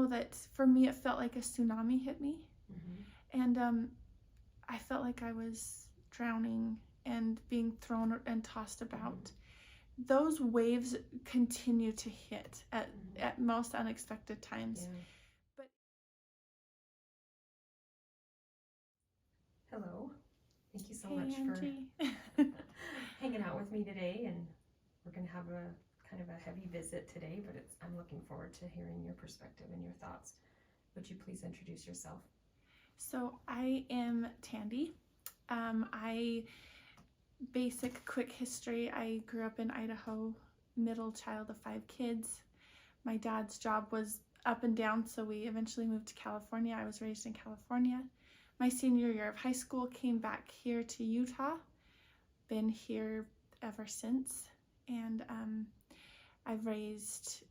know that for me, it felt like a tsunami hit me. And I felt like I was drowning and being thrown and tossed about. Those waves continue to hit at most unexpected times. Yeah. But Hello. Thank you so hey, much Angie. for hanging out with me today, and we're going to have a kind of a heavy visit today, but I'm looking forward to hearing your perspective and your thoughts. Would you please introduce yourself? So I am Tandi. Basic quick history. I grew up in Idaho, middle child of 5 kids. My dad's job was up and down, so we eventually moved to California. I was raised in California. My senior year of high school, came back here to Utah. Been here ever since. And I've raised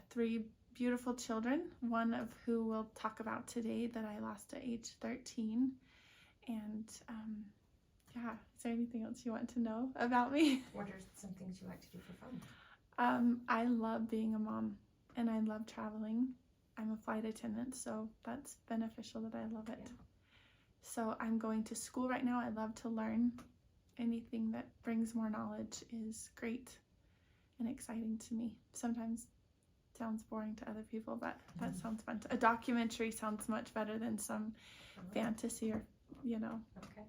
3 beautiful children, one of who we'll talk about today that I lost at age 13. And yeah, is there anything else you want to know about me? What are some things you like to do for fun? I love being a mom, and I love traveling. I'm a flight attendant, so that's beneficial that I love it. Yeah. So I'm going to school right now. I love to learn. Anything that brings more knowledge is great and exciting to me. Sometimes it sounds boring to other people, but that sounds fun. A documentary sounds much better than some fantasy or, Okay.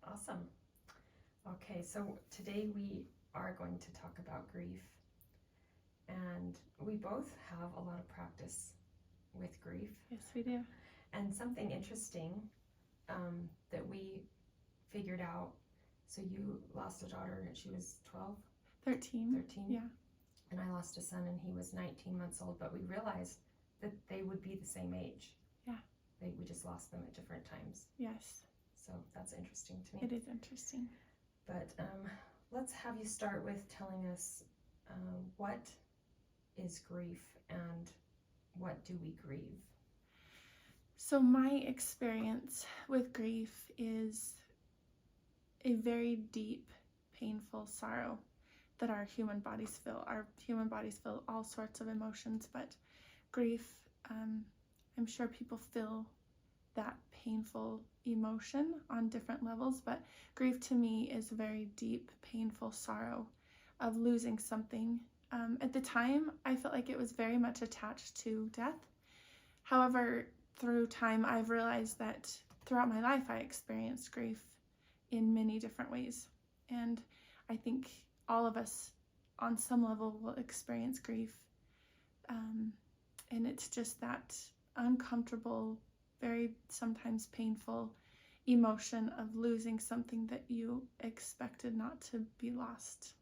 Awesome. Okay, so today we are going to talk about grief. And we both have a lot of practice with grief. Yes, we do. And something interesting that we figured out, so you lost a daughter and she was 12? 13. 13? Yeah. And I lost a son and he was 19 months old, but we realized that they would be the same age. Yeah. We just lost them at different times. Yes. So that's interesting to me. It is interesting. But let's have you start with telling us what is grief and what do we grieve? So my experience with grief is a very deep, painful sorrow that our human bodies feel. Our human bodies feel all sorts of emotions, but grief, I'm sure people feel that painful emotion on different levels, but grief to me is a very deep, painful sorrow of losing something. At the time, I felt like it was very much attached to death. However, through time, I've realized that throughout my life, I experienced grief in many different ways. And I think all of us on some level will experience grief. And it's just that uncomfortable, very sometimes painful emotion of losing something that you expected not to be lost.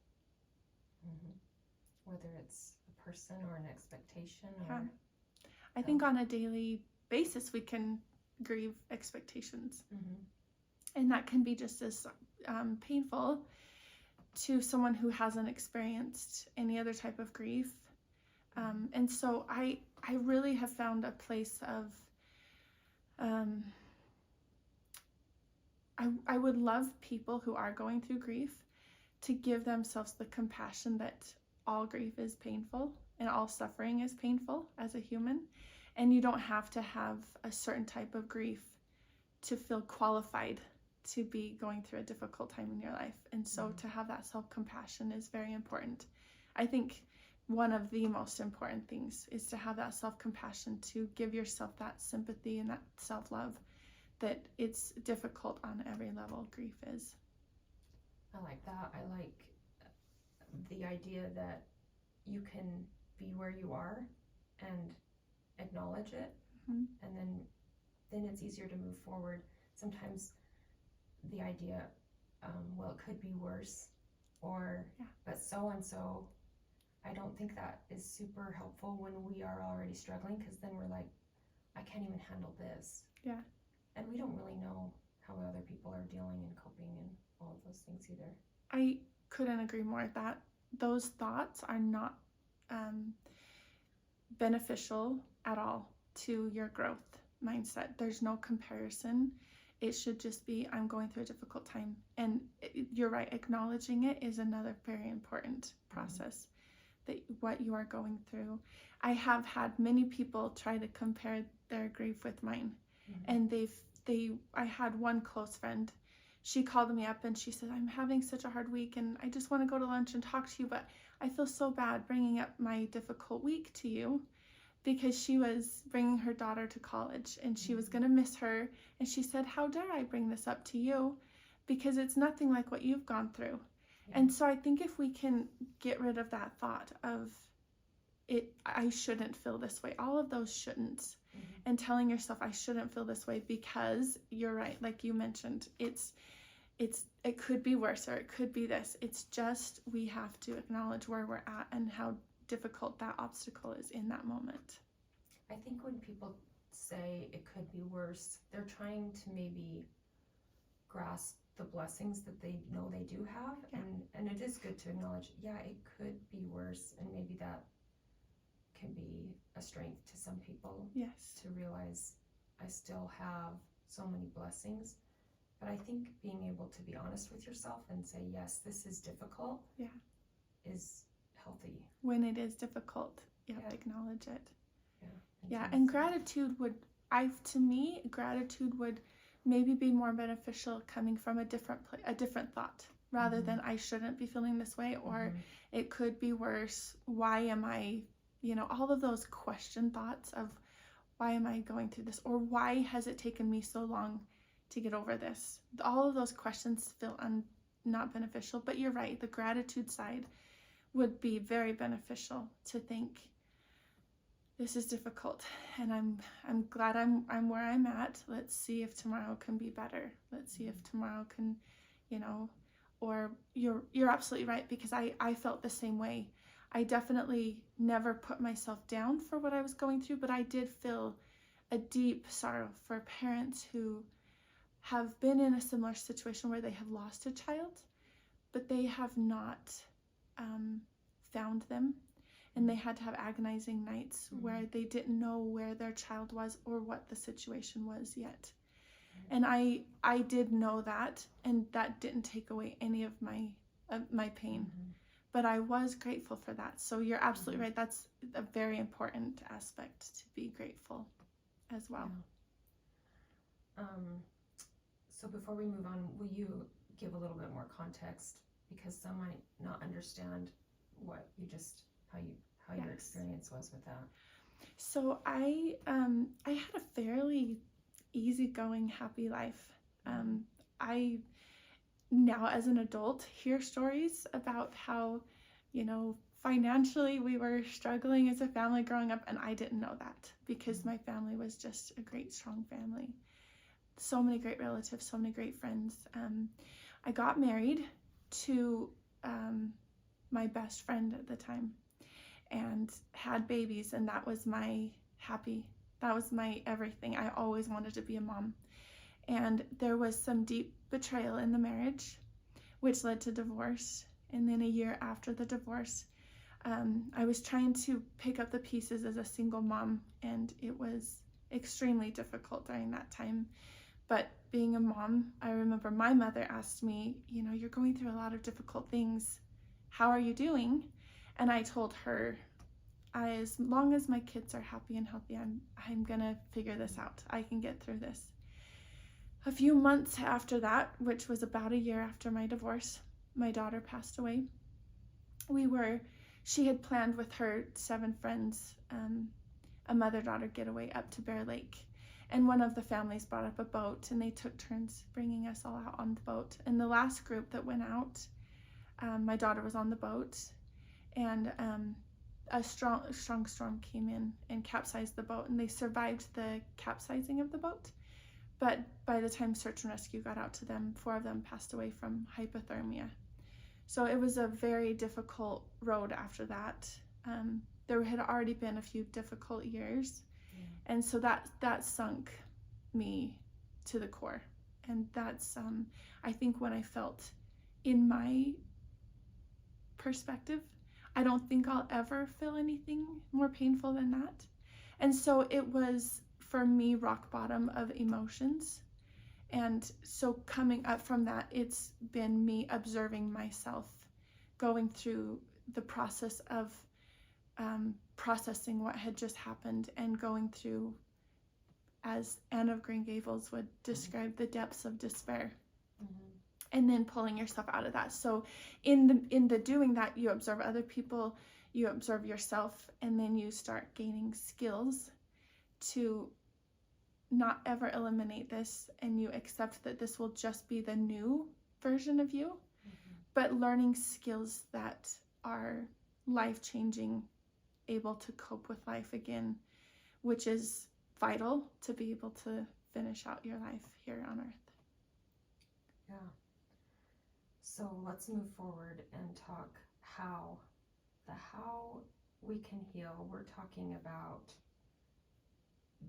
Whether it's a person or an expectation or... Yeah. I think on a daily basis we can grieve expectations. And that can be just as painful to someone who hasn't experienced any other type of grief. And so I really have found a place of I would love people who are going through grief to give themselves the compassion that all grief is painful and all suffering is painful as a human. And you don't have to have a certain type of grief to feel qualified to be going through a difficult time in your life. And so to have that self-compassion is very important. I think one of the most important things is to have that self-compassion, to give yourself that sympathy and that self-love, that it's difficult on every level, grief is. I like that. I like the idea that you can be where you are and acknowledge it, and then it's easier to move forward. Sometimes the idea, well, it could be worse, or but so and so, I don't think that is super helpful when we are already struggling, because then we're like, I can't even handle this. Yeah. And we don't really know how other people are dealing and coping and all of those things either. I couldn't agree more that those thoughts are not beneficial at all to your growth mindset. There's no comparison. It should just be, I'm going through a difficult time. And you're right, acknowledging it is another very important process. what you are going through. I have had many people try to compare their grief with mine. And I had one close friend. She called me up and she said, I'm having such a hard week and I just want to go to lunch and talk to you, but I feel so bad bringing up my difficult week to you, because she was bringing her daughter to college and she was going to miss her. And she said, how dare I bring this up to you, because it's nothing like what you've gone through. And so I think if we can get rid of that thought of it, I shouldn't feel this way, all of those shouldn'ts, and telling yourself I shouldn't feel this way, because you're right, like you mentioned, it could be worse, or it could be this. It's just, we have to acknowledge where we're at and how difficult that obstacle is in that moment. I think when people say it could be worse, they're trying to maybe grasp the blessings that they know they do have. And it is good to acknowledge, it could be worse, and maybe that can be a strength to some people. Yes. To realize I still have so many blessings. But I think being able to be honest with yourself and say, yes, this is difficult, is healthy. When it is difficult, you have to acknowledge it. Yeah. And gratitude would maybe be more beneficial coming from a different thought, rather than I shouldn't be feeling this way, or it could be worse. Why am I, all of those question thoughts of why am I going through this, or why has it taken me so long to get over this? All of those questions feel not beneficial. But you're right, the gratitude side would be very beneficial, to think, this is difficult and I'm glad I'm where I'm at. Let's see if tomorrow can be better. Let's see if tomorrow can, or you're absolutely right, because I felt the same way. I definitely never put myself down for what I was going through, but I did feel a deep sorrow for parents who have been in a similar situation where they have lost a child, but they have not found them, and they had to have agonizing nights where they didn't know where their child was or what the situation was yet. And I did know that, and that didn't take away any of my pain. But I was grateful for that. So you're absolutely right. That's a very important aspect, to be grateful as well. So before we move on, will you give a little bit more context, because some might not understand what you just, how your experience was with that? So I had a fairly easygoing, happy life. I now, as an adult, hear stories about how, financially we were struggling as a family growing up, and I didn't know that, because my family was just a great, strong family. So many great relatives, so many great friends. I got married to my best friend at the time, and had babies, and that was my everything. I always wanted to be a mom. And there was some deep betrayal in the marriage, which led to divorce. And then a year after the divorce, I was trying to pick up the pieces as a single mom, and it was extremely difficult during that time. But being a mom, I remember my mother asked me, you're going through a lot of difficult things. How are you doing? And I told her, as long as my kids are happy and healthy, I'm gonna figure this out. I can get through this. A few months after that, which was about a year after my divorce, my daughter passed away. She had planned with her 7 friends a mother-daughter getaway up to Bear Lake. And one of the families brought up a boat, and they took turns bringing us all out on the boat. And the last group that went out, my daughter was on the boat, and a strong storm came in and capsized the boat, and they survived the capsizing of the boat. But by the time search and rescue got out to them, 4 of them passed away from hypothermia. So it was a very difficult road after that. There had already been a few difficult years, and so that sunk me to the core. And that's, I think, when I felt, in my perspective, I don't think I'll ever feel anything more painful than that. And so it was, for me, rock bottom of emotions. And so coming up from that, it's been me observing myself going through the process of processing what had just happened and going through, as Anne of Green Gables would describe, the depths of despair. And then pulling yourself out of that. So in the doing that, you observe other people, you observe yourself, and then you start gaining skills to not ever eliminate this, and you accept that this will just be the new version of you, but learning skills that are life-changing, able to cope with life again, which is vital to be able to finish out your life here on earth. Yeah. So let's move forward and talk how we can heal. We're talking about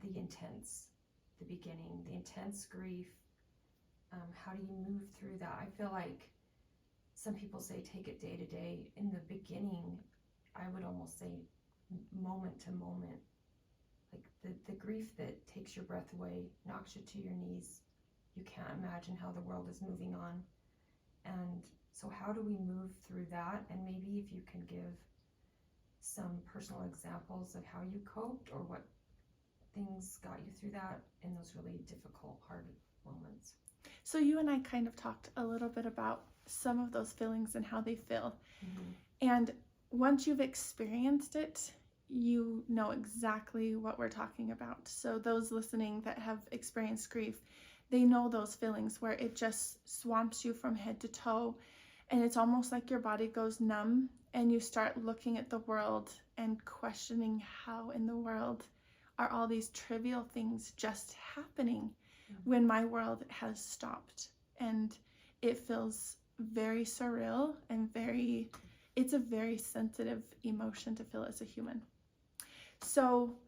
the beginning, the intense grief. How do you move through that? I feel like some people say take it day to day. In the beginning, I would almost say moment to moment. Like the grief that takes your breath away, knocks you to your knees. You can't imagine how the world is moving on. And so how do we move through that? And maybe if you can give some personal examples of how you coped or what things got you through that in those really difficult, hard moments. So you and I kind of talked a little bit about some of those feelings and how they feel. And once you've experienced it, you know exactly what we're talking about. So those listening that have experienced grief, they know those feelings where it just swamps you from head to toe, and it's almost like your body goes numb, and you start looking at the world and questioning how in the world are all these trivial things just happening when my world has stopped. And it feels very surreal and it's a very sensitive emotion to feel as a human. So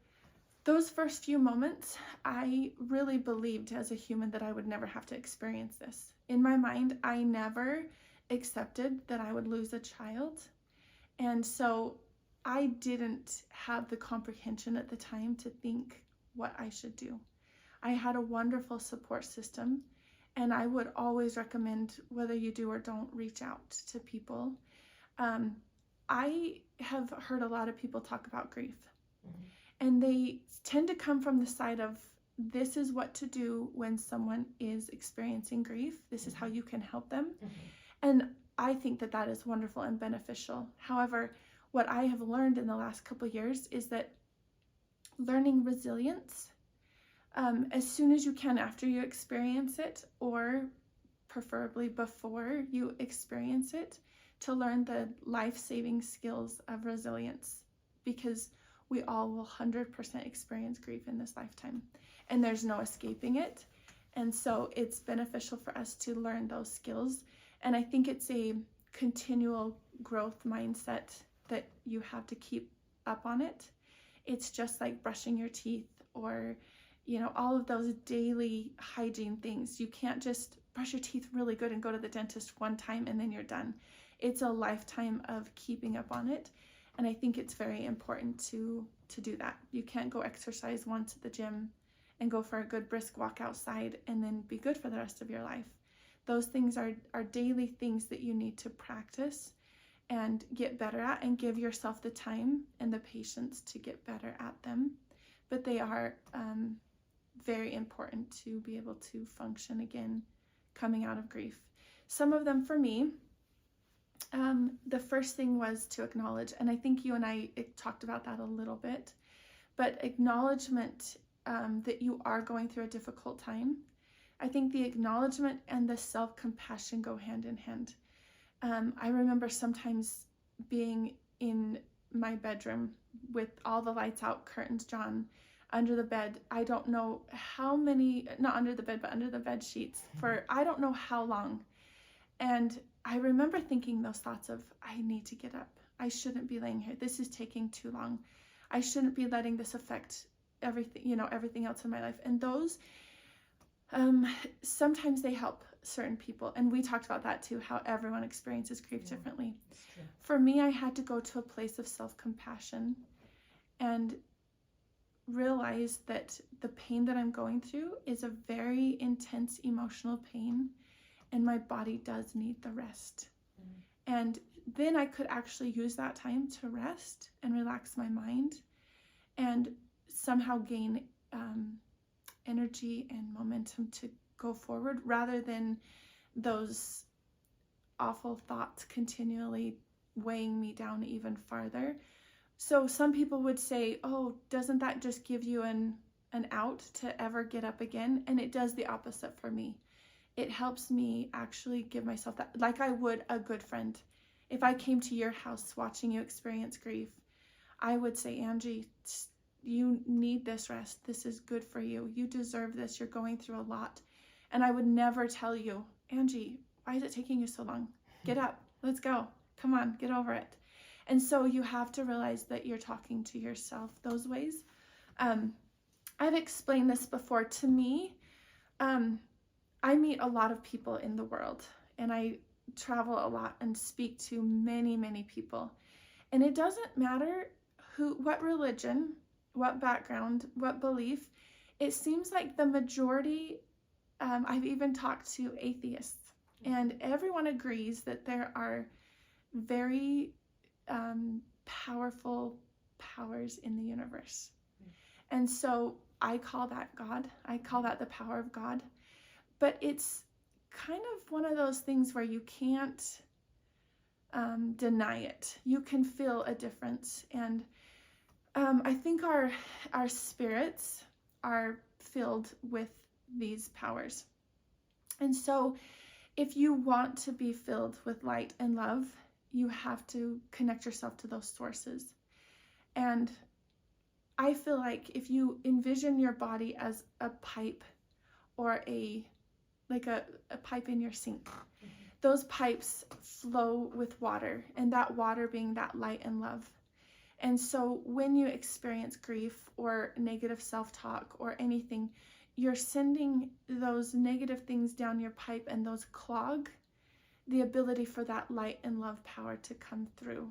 those first few moments, I really believed as a human that I would never have to experience this. In my mind, I never accepted that I would lose a child. And so I didn't have the comprehension at the time to think what I should do. I had a wonderful support system, and I would always recommend, whether you do or don't, reach out to people. I have heard a lot of people talk about grief. And they tend to come from the side of, this is what to do when someone is experiencing grief. This is how you can help them. And I think that that is wonderful and beneficial. However, what I have learned in the last couple of years is that learning resilience, as soon as you can after you experience it, or preferably before you experience it, to learn the life-saving skills of resilience, because we all will 100% experience grief in this lifetime, and there's no escaping it. And so it's beneficial for us to learn those skills. And I think it's a continual growth mindset that you have to keep up on it. It's just like brushing your teeth, or, all of those daily hygiene things. You can't just brush your teeth really good and go to the dentist one time and then you're done. It's a lifetime of keeping up on it. And I think it's very important to do that. You can't go exercise once at the gym and go for a good brisk walk outside and then be good for the rest of your life. Those things are daily things that you need to practice and get better at, and give yourself the time and the patience to get better at them. But they are very important to be able to function again coming out of grief. Some of them for me, the first thing was to acknowledge, and I think you and I talked about that a little bit, but acknowledgement that you are going through a difficult time. I think the acknowledgement and the self-compassion go hand in hand. I remember sometimes being in my bedroom with all the lights out, curtains drawn, under the bed. I don't know how many, not under the bed, but under the bed sheets for I don't know how long. And I remember thinking those thoughts of, I need to get up. I shouldn't be laying here. This is taking too long. I shouldn't be letting this affect everything, everything else in my life. And those, sometimes they help certain people. And we talked about that too, how everyone experiences grief differently. For me, I had to go to a place of self-compassion and realize that the pain that I'm going through is a very intense emotional pain, and my body does need the rest. And then I could actually use that time to rest and relax my mind and somehow gain energy and momentum to go forward, rather than those awful thoughts continually weighing me down even farther. So some people would say, oh, doesn't that just give you an out to ever get up again? And it does the opposite for me. It helps me actually give myself that, like I would a good friend. If I came to your house watching you experience grief, I would say, Angie, you need this rest. This is good for you. You deserve this. You're going through a lot. And I would never tell you, Angie, why is it taking you so long? Get up. Let's go. Come on, get over it. And so you have to realize that you're talking to yourself those ways. I've explained this before. To me, I meet a lot of people in the world, and I travel a lot and speak to many, many people. And it doesn't matter what religion, what background, what belief. It seems like the majority, I've even talked to atheists, and everyone agrees that there are very powerful powers in the universe. And so I call that God. I call that the power of God. But it's kind of one of those things where you can't deny it. You can feel a difference. And I think our spirits are filled with these powers. And so if you want to be filled with light and love, you have to connect yourself to those sources. And I feel like if you envision your body as a pipe, or a pipe in your sink, those pipes flow with water, and that water being that light and love. And so when you experience grief or negative self-talk or anything, you're sending those negative things down your pipe, and those clog the ability for that light and love power to come through.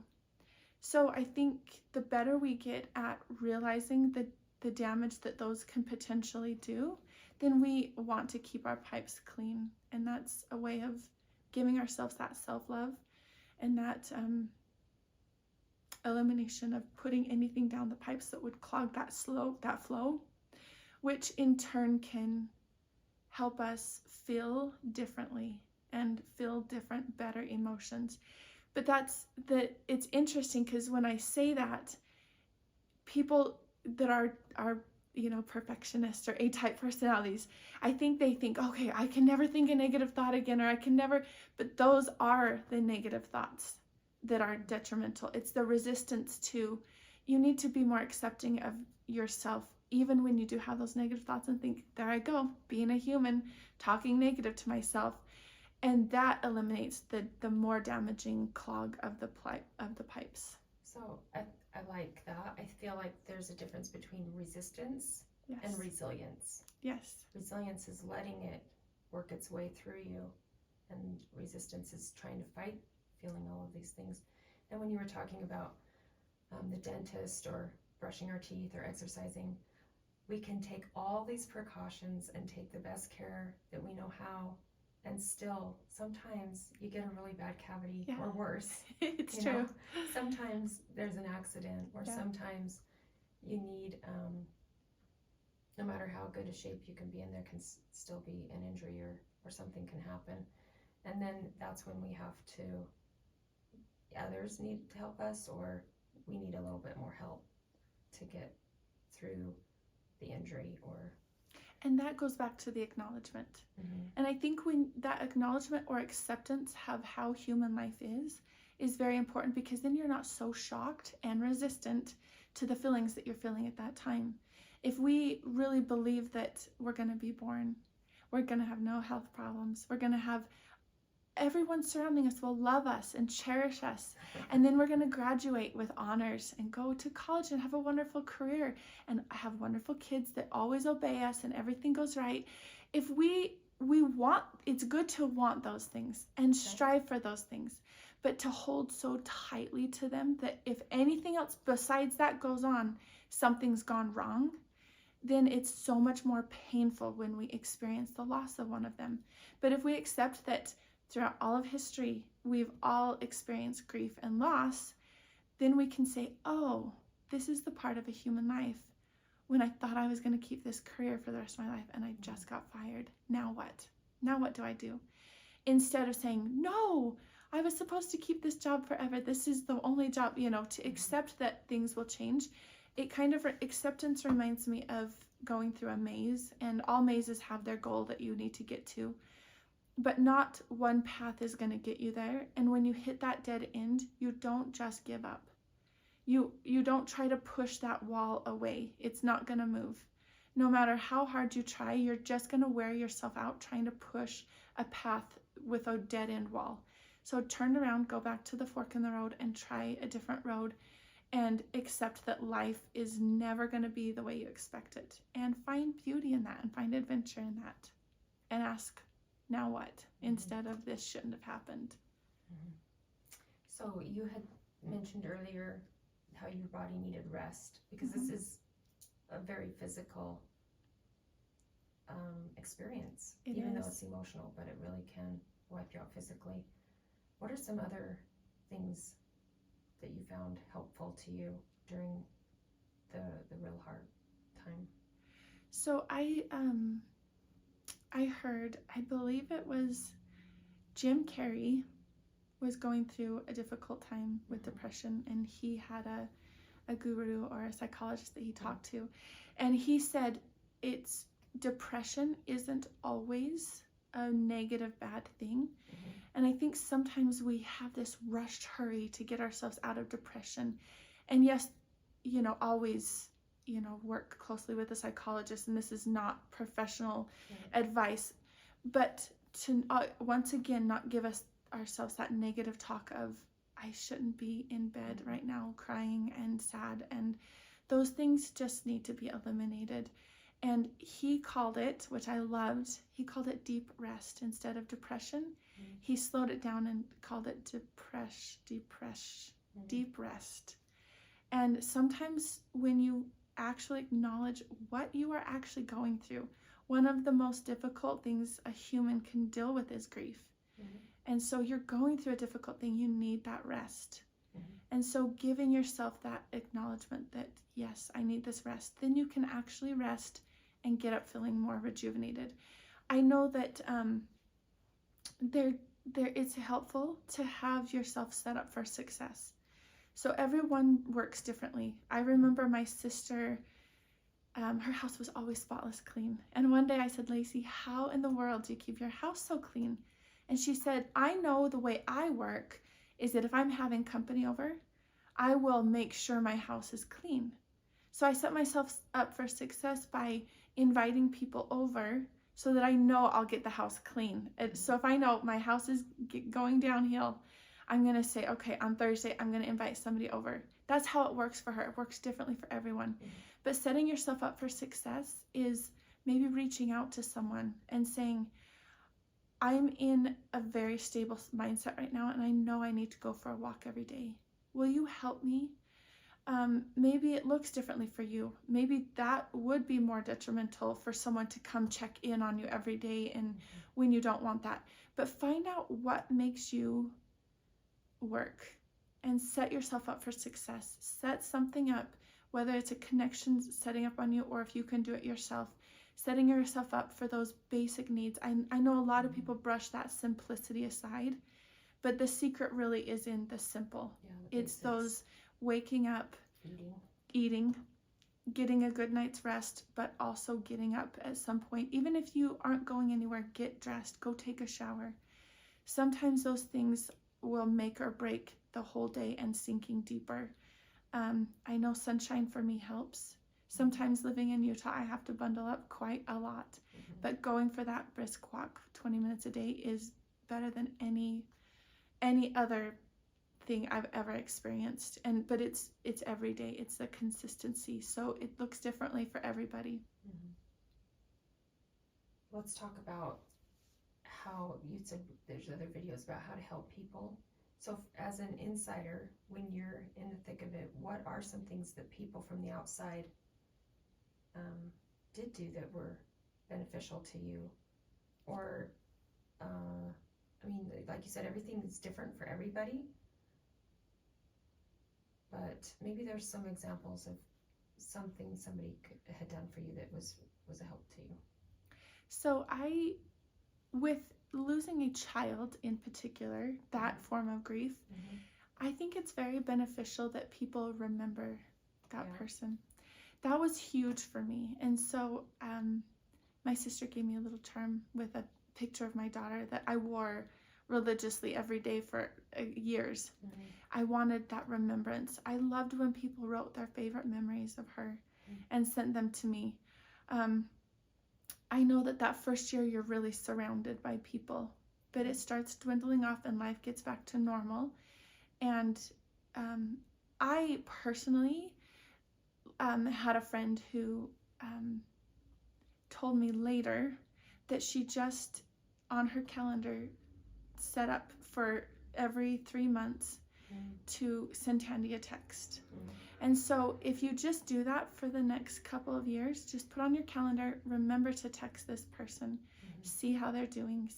So I think the better we get at realizing the damage that those can potentially do, then we want to keep our pipes clean. And that's a way of giving ourselves that self-love and that elimination of putting anything down the pipes that would clog that flow, which in turn can help us feel differently and feel different, better emotions. But it's interesting, because when I say that, people that are perfectionists or A-type personalities, I think they think, okay, I can never think a negative thought again, or I can never, but those are the negative thoughts that are detrimental. It's the resistance to, you need to be more accepting of yourself, even when you do have those negative thoughts, and think, there I go, being a human, talking negative to myself. And that eliminates the more damaging clog of the pipes. So I like that. I feel like there's a difference between resistance and resilience. Yes. Resilience is letting it work its way through you, and resistance is trying to fight feeling all of these things. And when you were talking about the dentist, or brushing our teeth, or exercising, we can take all these precautions and take the best care that we know how, and still sometimes you get a really bad cavity, or worse. It's true. Sometimes there's an accident, or sometimes you need, no matter how good a shape you can be in, there can still be an injury, or something can happen. And then that's when we have to, others need to help us, or we need a little bit more help to get through the injury. And that goes back to the acknowledgement. And I think when that acknowledgement or acceptance of how human life is very important, because then you're not so shocked and resistant to the feelings that you're feeling at that time. If we really believe that we're going to be born, we're going to have no health problems, we're going to have everyone surrounding us will love us and cherish us, and then we're going to graduate with honors and go to college and have a wonderful career and have wonderful kids that always obey us and everything goes right. If we want, it's good to want those things and strive for those things, but to hold so tightly to them that if anything else besides that goes on, something's gone wrong, then it's so much more painful when we experience the loss of one of them. But if we accept that throughout all of history, we've all experienced grief and loss, then we can say, oh, this is the part of a human life. When I thought I was going to keep this career for the rest of my life and I just got fired, now what? Now what do I do? Instead of saying, no, I was supposed to keep this job forever. This is the only job, to accept that things will change. It kind of, acceptance reminds me of going through a maze, and all mazes have their goal that you need to get to. But not one path is going to get you there. And when you hit that dead end, you don't just give up. You don't try to push that wall away. It's not going to move. No matter how hard you try, you're just going to wear yourself out trying to push a path with a dead end wall. So turn around, go back to the fork in the road and try a different road, and accept that life is never going to be the way you expect it. And find beauty in that and find adventure in that. And ask, now what? Instead of this shouldn't have happened. So you had mentioned earlier how your body needed rest, because this is a very physical experience, even though it's emotional, but it really can wipe you out physically. What are some other things that you found helpful to you during the real hard time? So I heard, I believe it was Jim Carrey was going through a difficult time with depression, and he had a guru or a psychologist that he talked to, and he said depression isn't always a negative bad thing. And I think sometimes we have this rushed hurry to get ourselves out of depression, and yes, always work closely with a psychologist, and this is not professional advice, but to once again not give ourselves that negative talk of, I shouldn't be in bed right now crying and sad, and those things just need to be eliminated. And he called it, which I loved, he called it deep rest instead of depression. He slowed it down and called it deep rest. And sometimes when you actually acknowledge what you are actually going through, one of the most difficult things a human can deal with is grief. And so you're going through a difficult thing, you need that rest. And so giving yourself that acknowledgement that, yes, I need this rest, then you can actually rest and get up feeling more rejuvenated. I know that it's helpful to have yourself set up for success. So everyone works differently. I remember my sister, her house was always spotless clean. And one day I said, Lacey, how in the world do you keep your house so clean? And she said, I know the way I work is that if I'm having company over, I will make sure my house is clean. So I set myself up for success by inviting people over so that I know I'll get the house clean. So if I know my house is going downhill, I'm going to say, okay, on Thursday, I'm going to invite somebody over. That's how it works for her. It works differently for everyone. But setting yourself up for success is maybe reaching out to someone and saying, I'm in a very stable mindset right now, and I know I need to go for a walk every day. Will you help me? Maybe it looks differently for you. Maybe that would be more detrimental for someone to come check in on you every day, and when you don't want that. But find out what makes you work and set yourself up for success. Set something up, whether it's a connection setting up on you or if you can do it yourself. Setting yourself up for those basic needs. I know a lot of people brush that simplicity aside, but the secret really is in the simple. It's those waking up, eating, getting a good night's rest, but also getting up at some point. Even if you aren't going anywhere, get dressed, go take a shower. Sometimes those things will make or break the whole day and sinking deeper. I know sunshine for me helps. Sometimes living in Utah, I have to bundle up quite a lot, but going for that brisk walk 20 minutes a day is better than any other thing I've ever experienced. But it's every day. It's the consistency. So it looks differently for everybody. Let's talk about how you said there's other videos about how to help people. So as an insider, when you're in the thick of it, what are some things that people from the outside did do that were beneficial to you? Or I mean, like you said, everything is different for everybody. But maybe there's some examples of something somebody had done for you that was a help to you. So with losing a child in particular, that form of grief, I think it's very beneficial that people remember that person. That was huge for me. And so my sister gave me a little charm with a picture of my daughter that I wore religiously every day for years. I wanted that remembrance. I loved when people wrote their favorite memories of her and sent them to me. I know that first year you're really surrounded by people, but it starts dwindling off and life gets back to normal. And I personally had a friend who told me later that she just on her calendar set up for every 3 months to send Tandi a text. And so if you just do that for the next couple of years, just put on your calendar, remember to text this person, see how they're doing,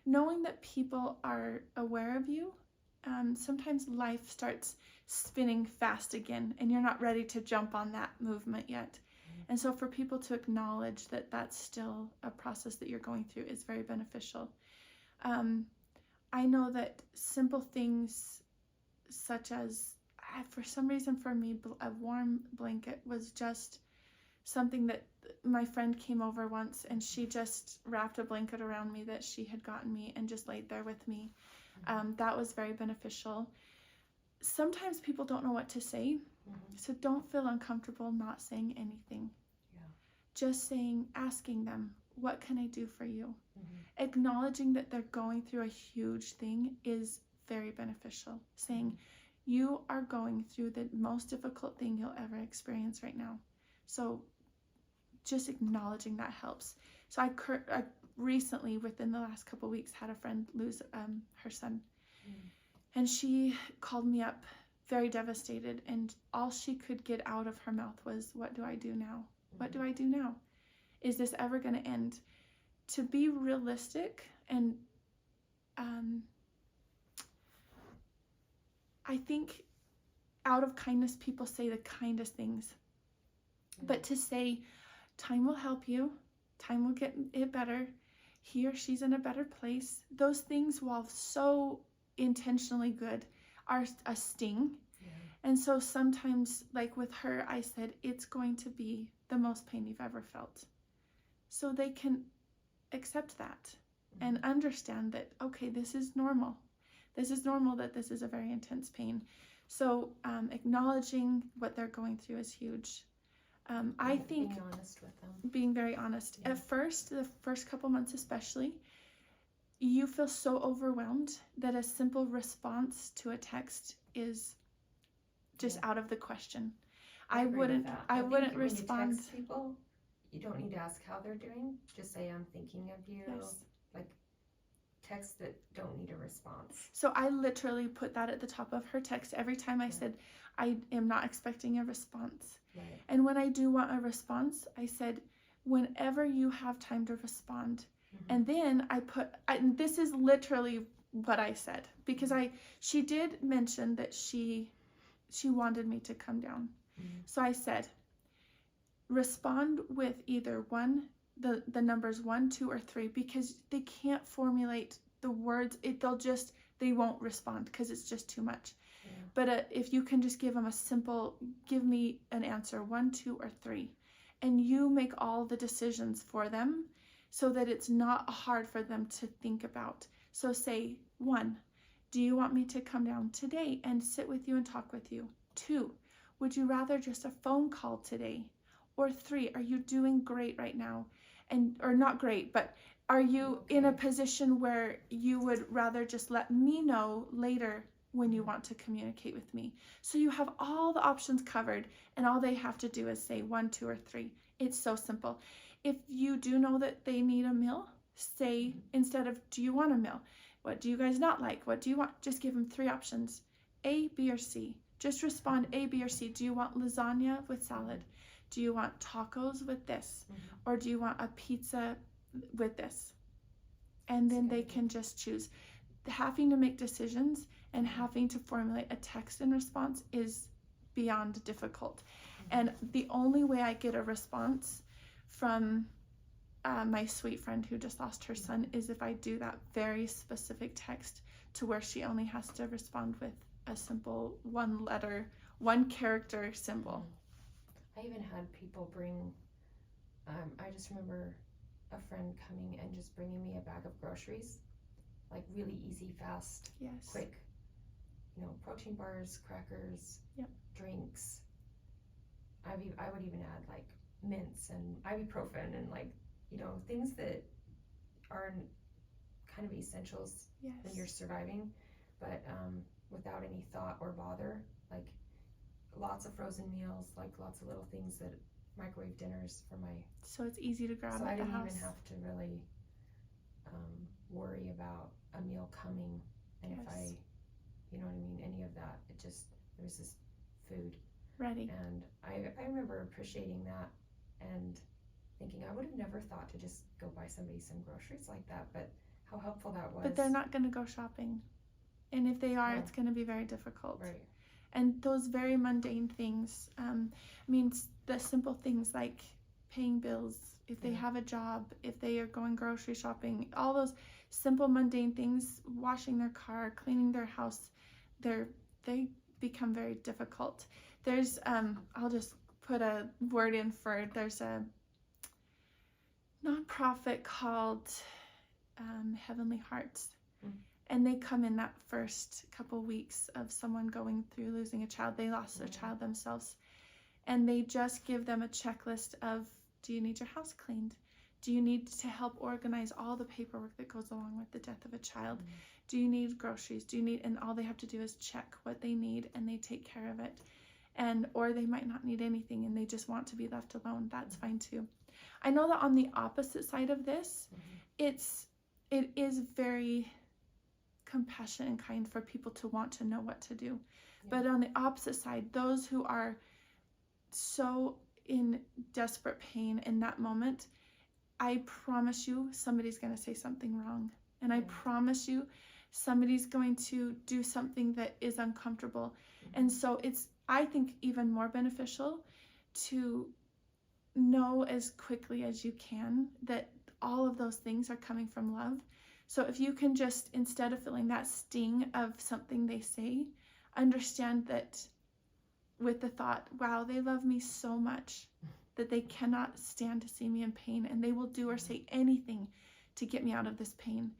knowing that people are aware of you. Sometimes life starts spinning fast again and you're not ready to jump on that movement yet. And so for people to acknowledge that that's still a process that you're going through is very beneficial. I know that simple things such as, for some reason for me, a warm blanket was just something that my friend came over once and she just wrapped a blanket around me that she had gotten me and just laid there with me. That was very beneficial. Sometimes people don't know what to say, so don't feel uncomfortable not saying anything. Just asking them, what can I do for you? Acknowledging that they're going through a huge thing is very beneficial. Saying, you are going through the most difficult thing you'll ever experience right now. So just acknowledging that helps. So I recently, within the last couple of weeks, had a friend lose her son. And she called me up very devastated, and all she could get out of her mouth was, what do I do now? What do I do now? Is this ever going to end? To be realistic, and I think out of kindness, people say the kindest things. But to say, time will help you, time will get it better, he or she's in a better place, those things, while so intentionally good, are a sting. And so sometimes, like with her, I said, it's going to be the most pain you've ever felt. So they can accept that and understand that, okay, this is normal. This is normal, that this is a very intense pain. So acknowledging what they're going through is huge. I think being honest with them. Being very honest. At first, the first couple months especially, you feel so overwhelmed that a simple response to a text is just out of the question. I wouldn't respond. When you text people, you don't need to ask how they're doing. Just say, I'm thinking of you. Yes. Like texts that don't need a response. So I literally put that at the top of her text every time I said, I am not expecting a response. Right. And when I do want a response, I said, whenever you have time to respond. And then and this is literally what I said, because she did mention that she wanted me to come down. So I said, respond with either the numbers 1, 2, or 3, because they can't formulate the words. They won't respond because it's just too much. But if you can just give them give me an answer, 1, 2, or 3, and you make all the decisions for them so that it's not hard for them to think about. So say 1, do you want me to come down today and sit with you and talk with you? 2, would you rather just a phone call today? Or 3, are you doing great right now? Or not great, but are you in a position where you would rather just let me know later when you want to communicate with me? So you have all the options covered, and all they have to do is say 1, 2, or 3. It's so simple. If you do know that they need a meal, say, instead of, do you want a meal? What do you guys not like? What do you want? Just give them 3 options, A, B, or C. Just respond A, B, or C. Do you want lasagna with salad? Do you want tacos with this? Or do you want a pizza with this? and then they can just choose. Having to make decisions and having to formulate a text in response is beyond difficult. And the only way I get a response from my sweet friend who just lost her son is if I do that very specific text to where she only has to respond with a simple one character symbol. I even had people bring, I just remember a friend coming and just bringing me a bag of groceries, like really easy, fast, quick, protein bars, crackers, drinks. I would even add like mints and ibuprofen and like, things that are kind of essentials when you're surviving, but without any thought or bother, like lots of frozen meals, like lots of little things that microwave dinners for my. So it's easy to grab so at the house. I didn't even have to really worry about a meal coming, and if I, any of that. It just, there was this food ready. And I remember appreciating that and thinking I would have never thought to just go buy somebody some groceries like that, but how helpful that was. But they're not going to go shopping. And if they are, it's going to be very difficult. Right. And those very mundane things, means the simple things like paying bills, if they have a job, if they are going grocery shopping, all those simple mundane things, washing their car, cleaning their house, they become very difficult. There's, I'll just put a word in for, there's a nonprofit called Heavenly Hearts. And they come in that first couple weeks of someone going through losing a child. They lost their child themselves. And they just give them a checklist of, do you need your house cleaned? Do you need to help organize all the paperwork that goes along with the death of a child? Do you need groceries? And all they have to do is check what they need and they take care of it. Or they might not need anything and they just want to be left alone. That's fine too. I know that on the opposite side of this, it is very compassionate and kind for people to want to know what to do. But on the opposite side, those who are so in desperate pain in that moment, I promise you somebody's going to say something wrong. And I promise you somebody's going to do something that is uncomfortable. And so it's, I think, even more beneficial to know as quickly as you can that all of those things are coming from love. So if you can just, instead of feeling that sting of something they say, understand that with the thought, wow, they love me so much that they cannot stand to see me in pain and they will do or say anything to get me out of this pain.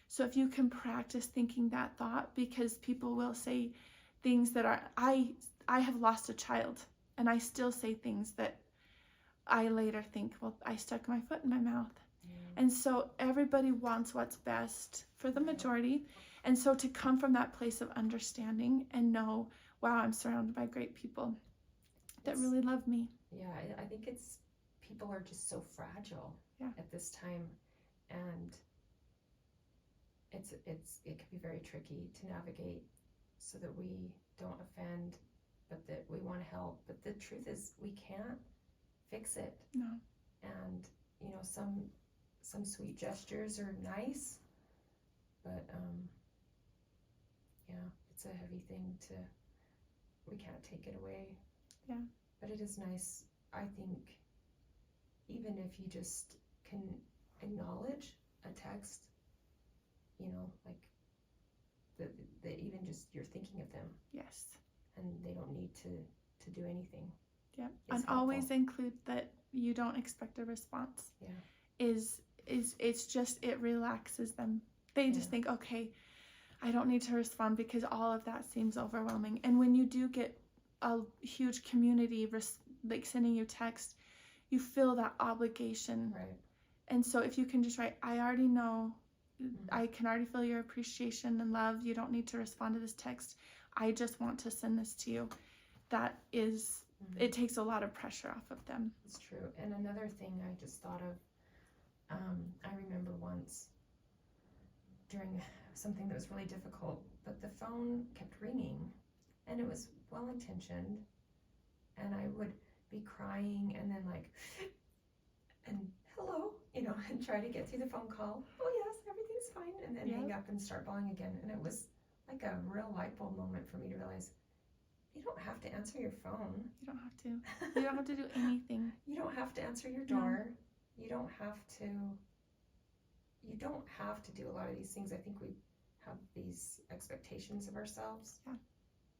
So if you can practice thinking that thought, because people will say things that are, I have lost a child and I still say things that I later think, well, I stuck my foot in my mouth. And so everybody wants what's best for the majority. And so to come from that place of understanding and know, wow, I'm surrounded by great people that really love me. Yeah, I think it's, people are just so fragile at this time. And it can be very tricky to navigate so that we don't offend, but that we want to help. But the truth is we can't fix it. No. And, some sweet gestures are nice, but it's a heavy thing we can't take it away. Yeah. But it is nice, I think, even if you just can acknowledge a text, like the even just you're thinking of them. Yes. And they don't need to do anything. Yeah. And helpful. Always include that you don't expect a response. Yeah. It's just, it relaxes them. They just think, okay, I don't need to respond because all of that seems overwhelming. And when you do get a huge community like sending you text, you feel that obligation. Right. And so if you can just write, I already know, I can already feel your appreciation and love. You don't need to respond to this text. I just want to send this to you. That is, it takes a lot of pressure off of them. It's true. And another thing I just thought of, I remember once during something that was really difficult, but the phone kept ringing and it was well-intentioned, and I would be crying and then and hello, and try to get through the phone call. Oh yes, everything's fine, and then hang up and start bawling again. And it was like a real light bulb moment for me to realize, you don't have to answer your phone. You don't have to. You don't have to do anything. You don't have to answer your door. No. You don't have to do a lot of these things. I think we have these expectations of ourselves. Yeah.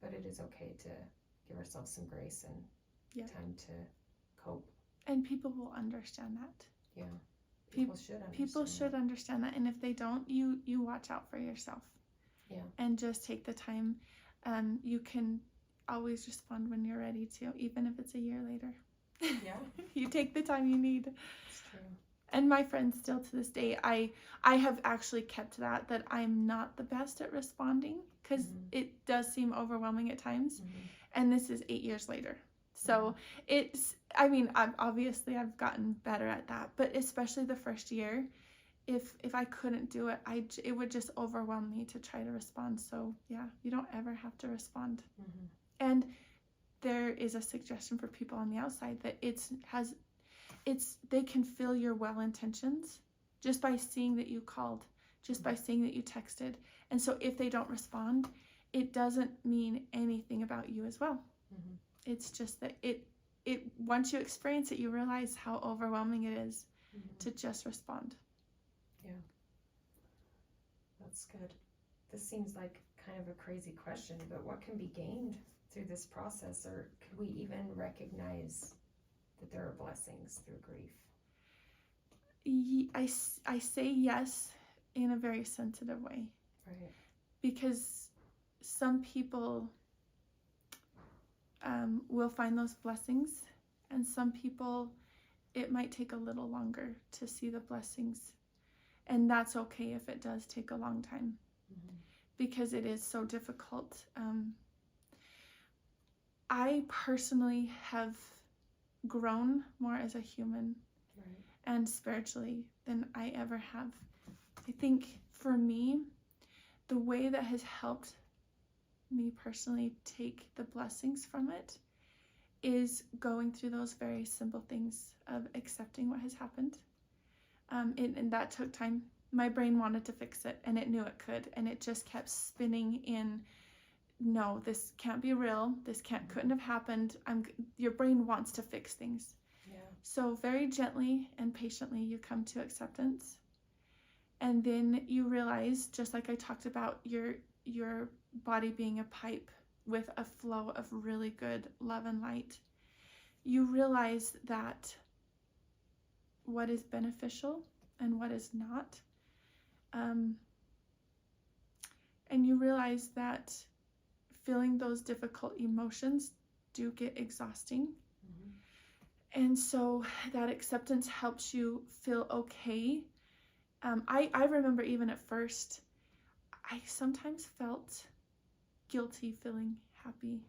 But it is okay to give ourselves some grace and time to cope. And people will understand that. Yeah. People should understand that. And if they don't, you watch out for yourself. Yeah. And just take the time. You can always respond when you're ready to, even if it's a year later. Yeah. You take the time you need. It's true. And my friends, still to this day, I have actually kept that I'm not the best at responding, because it does seem overwhelming at times. And this is 8 years later. So I've gotten better at that, but especially the first year, if I couldn't do it, it would just overwhelm me to try to respond. So yeah, you don't ever have to respond. And there is a suggestion for people on the outside that they can feel your well intentions just by seeing that you called, just by seeing that you texted. And so if they don't respond, it doesn't mean anything about you as well. It's just that it once you experience it, you realize how overwhelming it is to just respond. Yeah. That's good. This seems like kind of a crazy question, but what can be gained through this process, or could we even recognize that there are blessings through grief? I say yes in a very sensitive way. Right. Because some people will find those blessings, and some people, it might take a little longer to see the blessings. And that's okay if it does take a long time, because it is so difficult. I personally have grown more as a human and spiritually than I ever have. I think for me, the way that has helped me personally take the blessings from it is going through those very simple things of accepting what has happened. And that took time. My brain wanted to fix it, and it knew it could, and it just kept spinning in, no, this can't be real. This couldn't have happened. Your brain wants to fix things. Yeah. So very gently and patiently, you come to acceptance. And then you realize, just like I talked about, your body being a pipe with a flow of really good love and light, you realize that what is beneficial and what is not. And you realize that feeling those difficult emotions do get exhausting. And so that acceptance helps you feel okay. I remember even at first, I sometimes felt guilty feeling happy.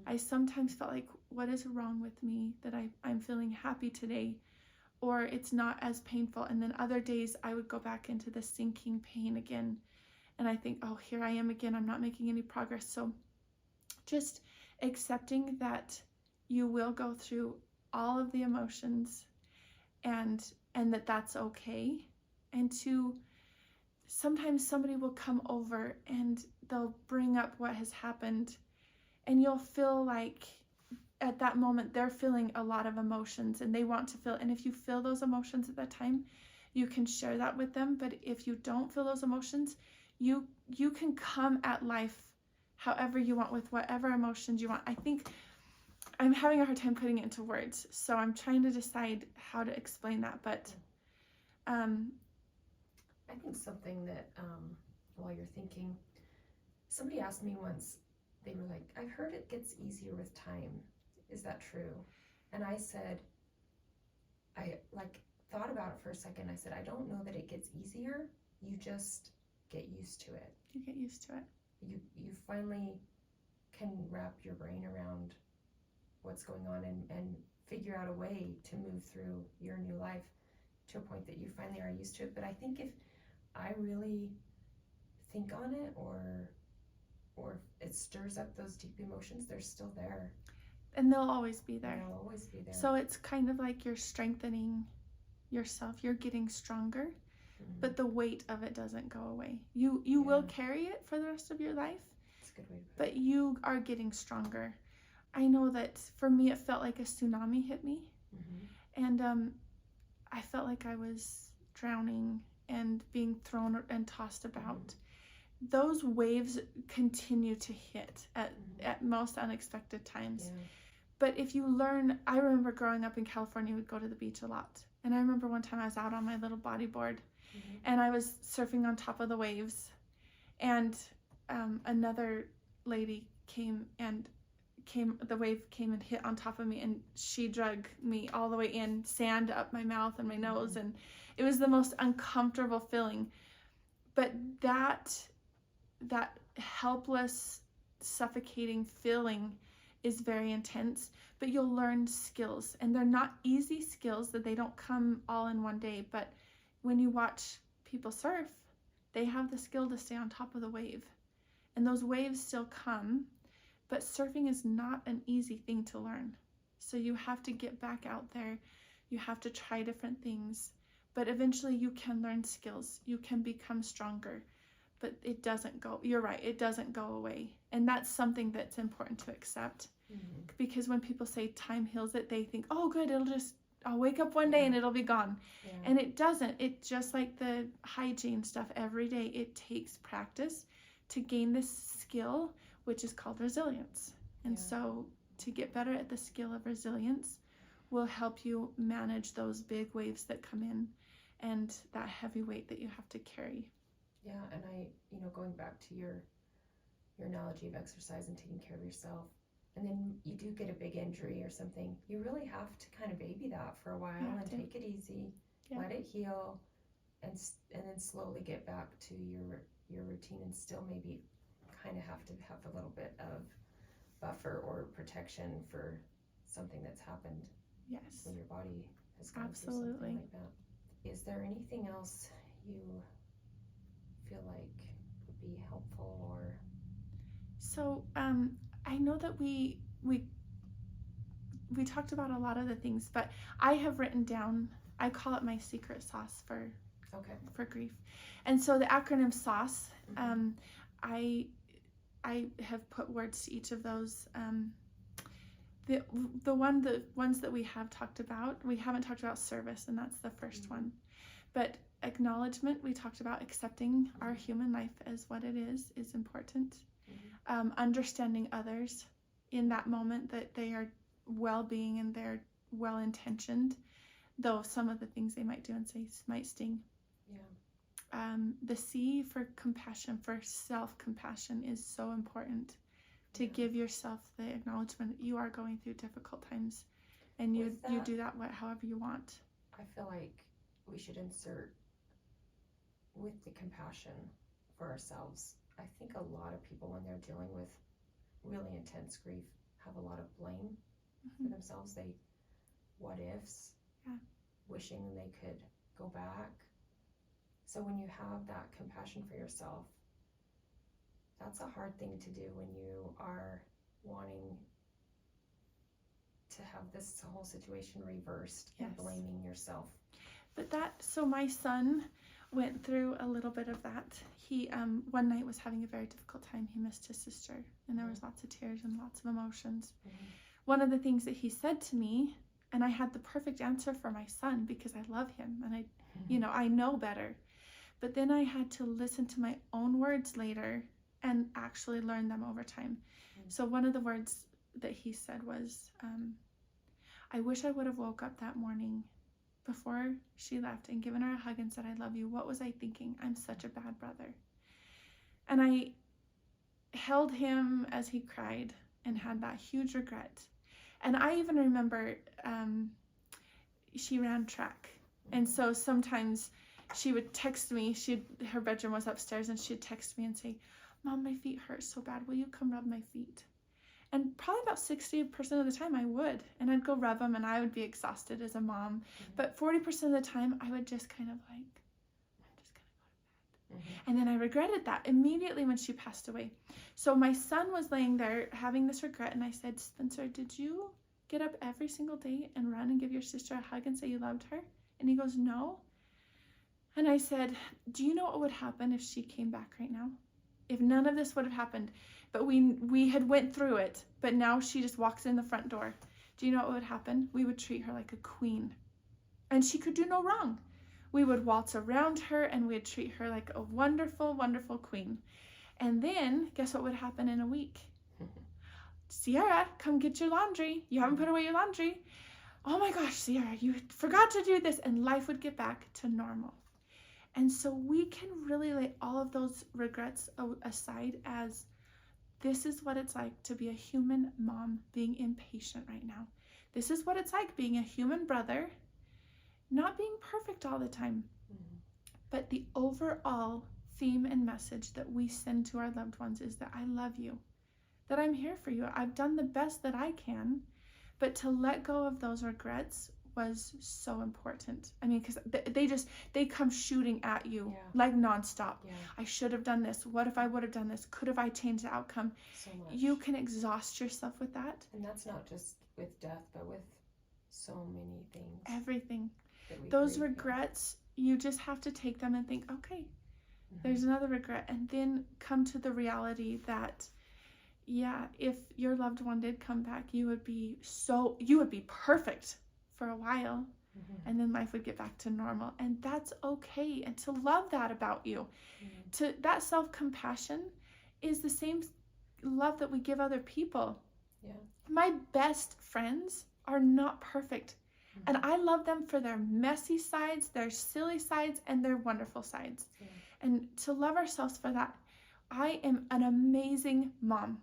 I sometimes felt like, what is wrong with me that I'm feeling happy today? Or it's not as painful. And then other days I would go back into the sinking pain again. And I think, oh, here I am again. I'm not making any progress. So just accepting that you will go through all of the emotions, and that's okay. And sometimes somebody will come over and they'll bring up what has happened, and you'll feel like at that moment they're feeling a lot of emotions and they want to feel, and if you feel those emotions at that time, you can share that with them. But if you don't feel those emotions, you can come at life however you want, with whatever emotions you want. I think I'm having a hard time putting it into words, so I'm trying to decide how to explain that. But I think something that while you're thinking, somebody asked me once, they were like, I've heard it gets easier with time. Is that true? And I said, I thought about it for a second. I said, I don't know that it gets easier. You just get used to it. You get used to it. You finally can wrap your brain around what's going on and figure out a way to move through your new life to a point that you finally are used to it. But I think if I really think on it, or it stirs up those deep emotions, they're still there. And they'll always be there. They'll always be there. So it's kind of like you're strengthening yourself. You're getting stronger. but the weight of it doesn't go away. You will carry it for the rest of your life, that's a good way to put but it. you are getting stronger. I know that for me, it felt like a tsunami hit me, and I felt like I was drowning and being thrown and tossed about. Those waves continue to hit at most unexpected times. But if you learn, I remember growing up in California, we'd go to the beach a lot. And I remember one time I was out on my little bodyboard and I was surfing on top of the waves. And another lady the wave came and hit on top of me, and she drug me all the way in, sand up my mouth and my nose. And it was the most uncomfortable feeling. But that helpless, suffocating feeling is very intense, but you'll learn skills, and they're not easy skills, that they don't come all in one day. But when you watch people surf, they have the skill to stay on top of the wave, and those waves still come, but surfing is not an easy thing to learn. So you have to get back out there, you have to try different things, but eventually you can learn skills, you can become stronger. But it doesn't go, you're right, it doesn't go away. And that's something that's important to accept. Because when people say time heals it, they think, oh good, I'll wake up one day and it'll be gone. And it doesn't. It's just like the hygiene stuff every day. It takes practice to gain this skill, which is called resilience. And so to get better at the skill of resilience will help you manage those big waves that come in and that heavy weight that you have to carry. Yeah, and going back to your analogy of exercise and taking care of yourself, and then you do get a big injury or something, you really have to kind of baby that for a while and take it easy, let it heal, and then slowly get back to your routine, and still maybe kind of have to have a little bit of buffer or protection for something that's happened. Yes. When your body has gone through something like that. Is there anything else you feel like would be helpful? Or so I know that we talked about a lot of the things, but I have written down, I call it my secret sauce for grief. And so the acronym SAUCE, I have put words to each of those. The ones that we have talked about, we haven't talked about service, and that's the first one. But acknowledgement, we talked about accepting our human life as what it is important. Understanding others in that moment, that they are well-being and they're well-intentioned, though some of the things they might do and say might sting. The C for compassion, for self-compassion, is so important. To give yourself the acknowledgement that you are going through difficult times, and you do that however you want. I feel like we should insert, with the compassion for ourselves, I think a lot of people, when they're dealing with really intense grief, have a lot of blame for themselves. They what ifs, wishing they could go back. So when you have that compassion for yourself, that's a hard thing to do when you are wanting to have this whole situation reversed and blaming yourself. But so my son went through a little bit of that. He one night was having a very difficult time. He missed his sister, and there was lots of tears and lots of emotions. One of the things that he said to me, and I had the perfect answer for my son because I love him and I know better. But then I had to listen to my own words later and actually learn them over time. So one of the words that he said was, I wish I would have woke up that morning before she left and given her a hug and said, I love you. What was I thinking? I'm such a bad brother. And I held him as he cried and had that huge regret. And I even remember she ran track. And so sometimes she would text me. Her bedroom was upstairs, and she'd text me and say, Mom, my feet hurt so bad. Will you come rub my feet? And probably about 60% of the time I would. And I'd go rub them, and I would be exhausted as a mom. But 40% of the time I would just kind of like, I'm just going to go to bed. And then I regretted that immediately when she passed away. So my son was laying there having this regret, and I said, Spencer, did you get up every single day and run and give your sister a hug and say you loved her? And he goes, no. And I said, do you know what would happen if she came back right now? If none of this would have happened, but we had went through it, but now she just walks in the front door. Do you know what would happen? We would treat her like a queen. And she could do no wrong. We would waltz around her and we'd treat her like a wonderful, wonderful queen. And then, guess what would happen in a week? Sierra, come get your laundry. You haven't put away your laundry. Oh my gosh, Sierra, you forgot to do this. And life would get back to normal. And so we can really lay all of those regrets aside as this is what it's like to be a human mom being impatient right now. This is what it's like being a human brother, not being perfect all the time. But the overall theme and message that we send to our loved ones is that I love you, that I'm here for you. I've done the best that I can, but to let go of those regrets was so important. I mean, because they come shooting at you like nonstop. Yeah. I should have done this. What if I would have done this? Could have I changed the outcome? So much. You can exhaust yourself with that. And that's not just with death, but with so many things. Everything. Those regrets, you just have to take them and think, okay, there's another regret. And then come to the reality that, yeah, if your loved one did come back, you would be perfect for a while, and then life would get back to normal, and that's okay. And to love that about you, to that self-compassion is the same love that we give other people. Yeah. My best friends are not perfect, and I love them for their messy sides, their silly sides, and their wonderful sides. Yeah. And to love ourselves for that. I am an amazing mom,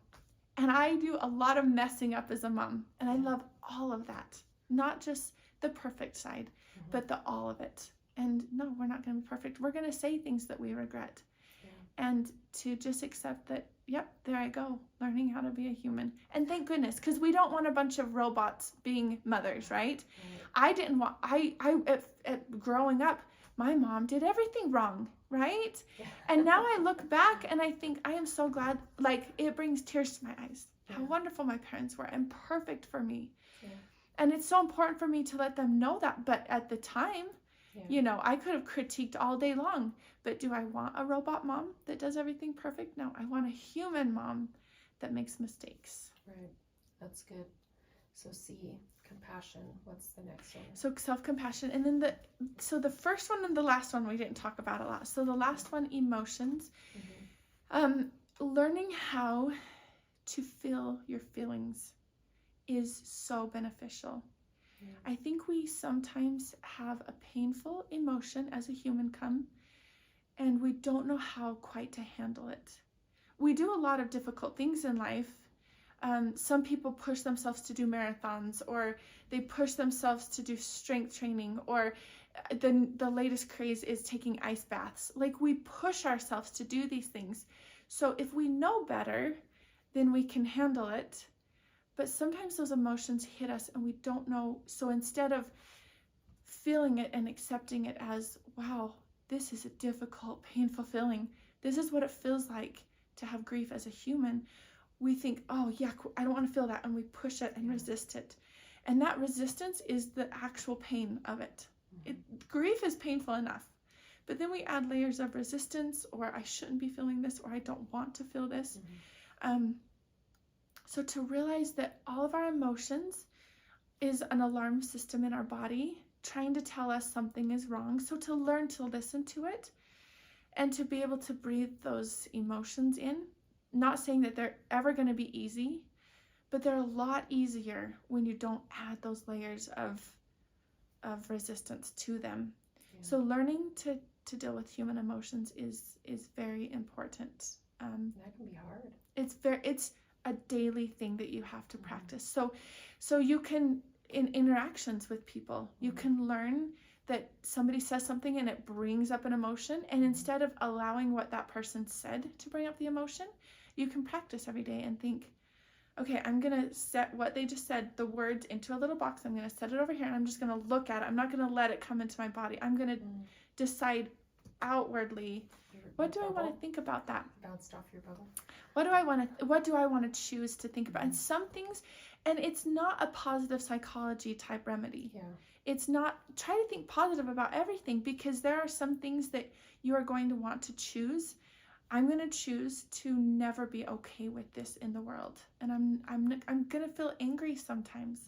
and I do a lot of messing up as a mom, and I love all of that. Not just the perfect side, but the all of it. And no, we're not going to be perfect. We're going to say things that we regret. Yeah. And to just accept that, yep, there I go, learning how to be a human. And thank goodness, because we don't want a bunch of robots being mothers, right? I didn't want, growing up, my mom did everything wrong, right? Yeah. And now I look back and I think I am so glad, like it brings tears to my eyes. Yeah. How wonderful my parents were and perfect for me. Yeah. And it's so important for me to let them know that. But at the time, you know, I could have critiqued all day long. But do I want a robot mom that does everything perfect? No, I want a human mom that makes mistakes. Right. That's good. So C, compassion. What's the next one? So self-compassion. And then the first one and the last one we didn't talk about a lot. So the last one, emotions. Learning how to feel your feelings is so beneficial. Yeah. I think we sometimes have a painful emotion as a human come, and we don't know how quite to handle it. We do a lot of difficult things in life. Some people push themselves to do marathons, or they push themselves to do strength training, or the latest craze is taking ice baths. Like, we push ourselves to do these things. So if we know better, then we can handle it. But sometimes those emotions hit us and we don't know. So instead of feeling it and accepting it as, wow, this is a difficult, painful feeling. This is what it feels like to have grief as a human. We think, oh yeah, I don't want to feel that. And we push it and resist it. And that resistance is the actual pain of it. Grief is painful enough. But then we add layers of resistance, or I shouldn't be feeling this, or I don't want to feel this. So to realize that all of our emotions is an alarm system in our body trying to tell us something is wrong. So to learn to listen to it and to be able to breathe those emotions in, not saying that they're ever going to be easy, but they're a lot easier when you don't add those layers of resistance to them. Yeah. So learning to deal with human emotions is very important. That can be hard. It's a daily thing that you have to practice. So you can, in interactions with people, you can learn that somebody says something and it brings up an emotion, and instead of allowing what that person said to bring up the emotion, you can practice every day and think, okay, I'm going to set what they just said, the words, into a little box. I'm going to set it over here and I'm just going to look at it. I'm not going to let it come into my body. I'm going to decide outwardly, what do I want to think about that? Bounced off your bubble. What do I want to choose to think about? And some things, and it's not a positive psychology type remedy. Yeah. It's not, try to think positive about everything, because there are some things that you are going to want to choose. I'm going to choose to never be okay with this in the world. And I'm going to feel angry sometimes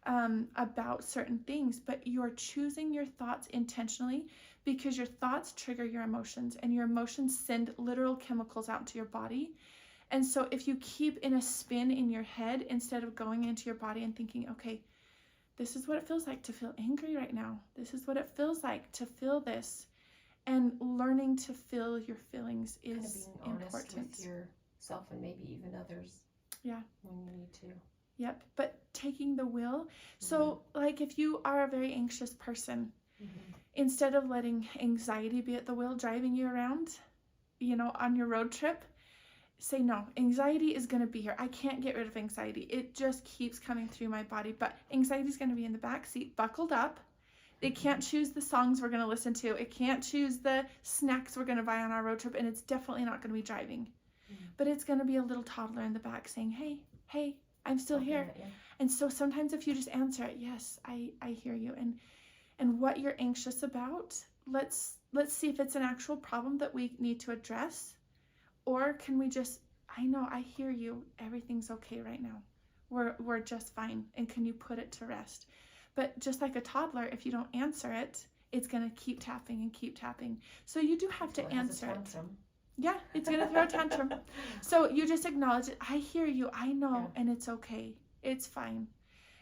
about certain things, but you're choosing your thoughts intentionally, because your thoughts trigger your emotions, and your emotions send literal chemicals out to your body. And so if you keep in a spin in your head instead of going into your body and thinking, okay, this is what it feels like to feel angry right now. This is what it feels like to feel this. And learning to feel your feelings is kind of being honest important. with yourself and maybe even others. Yeah. When you need to. Yep. But taking the will. So like if you are a very anxious person, instead of letting anxiety be at the wheel driving you around, on your road trip, say, no, anxiety is going to be here. I can't get rid of anxiety. It just keeps coming through my body. But anxiety is going to be in the back seat, buckled up. It can't choose the songs we're going to listen to. It can't choose the snacks we're going to buy on our road trip. And it's definitely not going to be driving. But it's going to be a little toddler in the back saying, hey, I'm still here. And so sometimes if you just answer it, yes, I hear you. And what you're anxious about, let's see if it's an actual problem that we need to address. Or can we just, I know, I hear you. Everything's okay right now. We're just fine. And can you put it to rest? But just like a toddler, if you don't answer it, it's going to keep tapping and keep tapping. So you do have to answer it. Yeah, it's going to throw a tantrum. So you just acknowledge it. I hear you. I know. And it's okay. It's fine.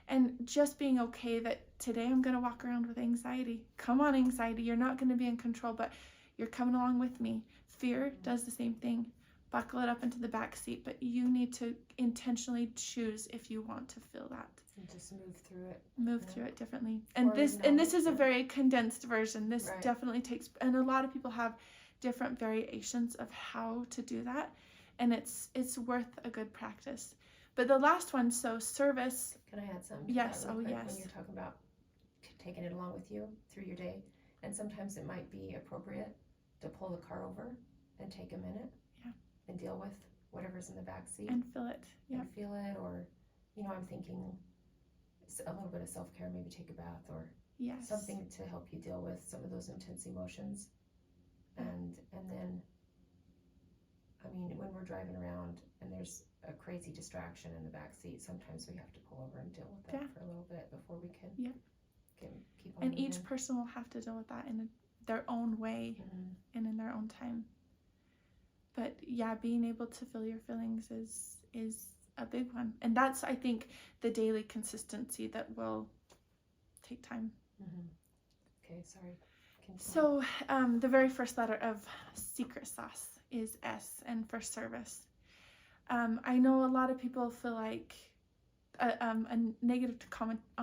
And just being okay that today I'm going to walk around with anxiety. Come on, anxiety. You're not going to be in control, but you're coming along with me. Fear does the same thing. Buckle it up into the back seat, but you need to intentionally choose if you want to feel that. And just move through it. Move through it differently. And this is a very condensed version. This definitely takes, and a lot of people have different variations of how to do that, and it's worth a good practice. But the last one, so service. Can I add something? Yes. Oh, yes. When you're talking about taking it along with you through your day, and sometimes it might be appropriate to pull the car over and take a minute. And deal with whatever's in the back seat. And feel it. Yeah. And feel it, or, I'm thinking a little bit of self-care, maybe take a bath or something to help you deal with some of those intense emotions. And then, when we're driving around and there's a crazy distraction in the back seat, sometimes we have to pull over and deal with that for a little bit before we can keep on And moving. each person will have to deal with that in their own way and in their own time. But yeah, being able to feel your feelings is a big one. And that's, I think, the daily consistency that will take time. Okay, sorry. Continue. So the very first letter of secret sauce is S, and for service. I know a lot of people feel like a negative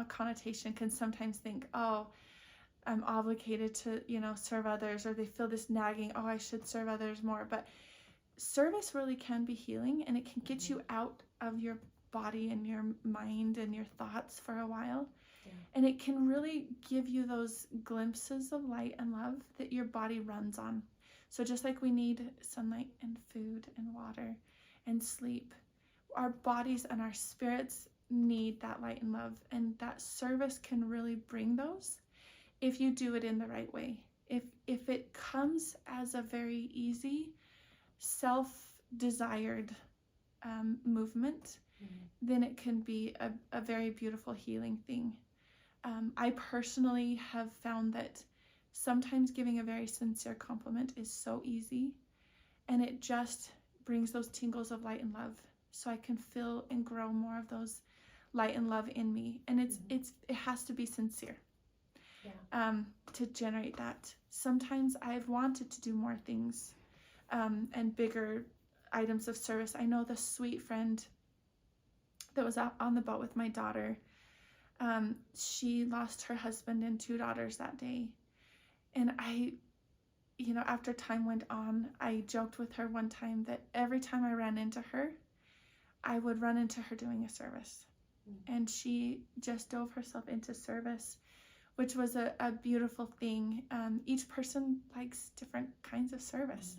connotation can sometimes think, oh, I'm obligated to, serve others, or they feel this nagging, oh, I should serve others more. But service really can be healing, and it can get you out of your body and your mind and your thoughts for a while. And it can really give you those glimpses of light and love that your body runs on. So just like we need sunlight and food and water and sleep, our bodies and our spirits need that light and love, and that service can really bring those if you do it in the right way. If it comes as a very easy self-desired movement, then it can be a very beautiful healing thing. I personally have found that sometimes giving a very sincere compliment is so easy, and it just brings those tingles of light and love, so I can feel and grow more of those light and love in me. And it has to be sincere to generate that. Sometimes I've wanted to do more things and bigger items of service. I know the sweet friend that was out on the boat with my daughter, she lost her husband and 2 daughters that day. And I, after time went on, I joked with her one time that every time I ran into her, I would run into her doing a service. And she just dove herself into service, which was a beautiful thing. Each person likes different kinds of service.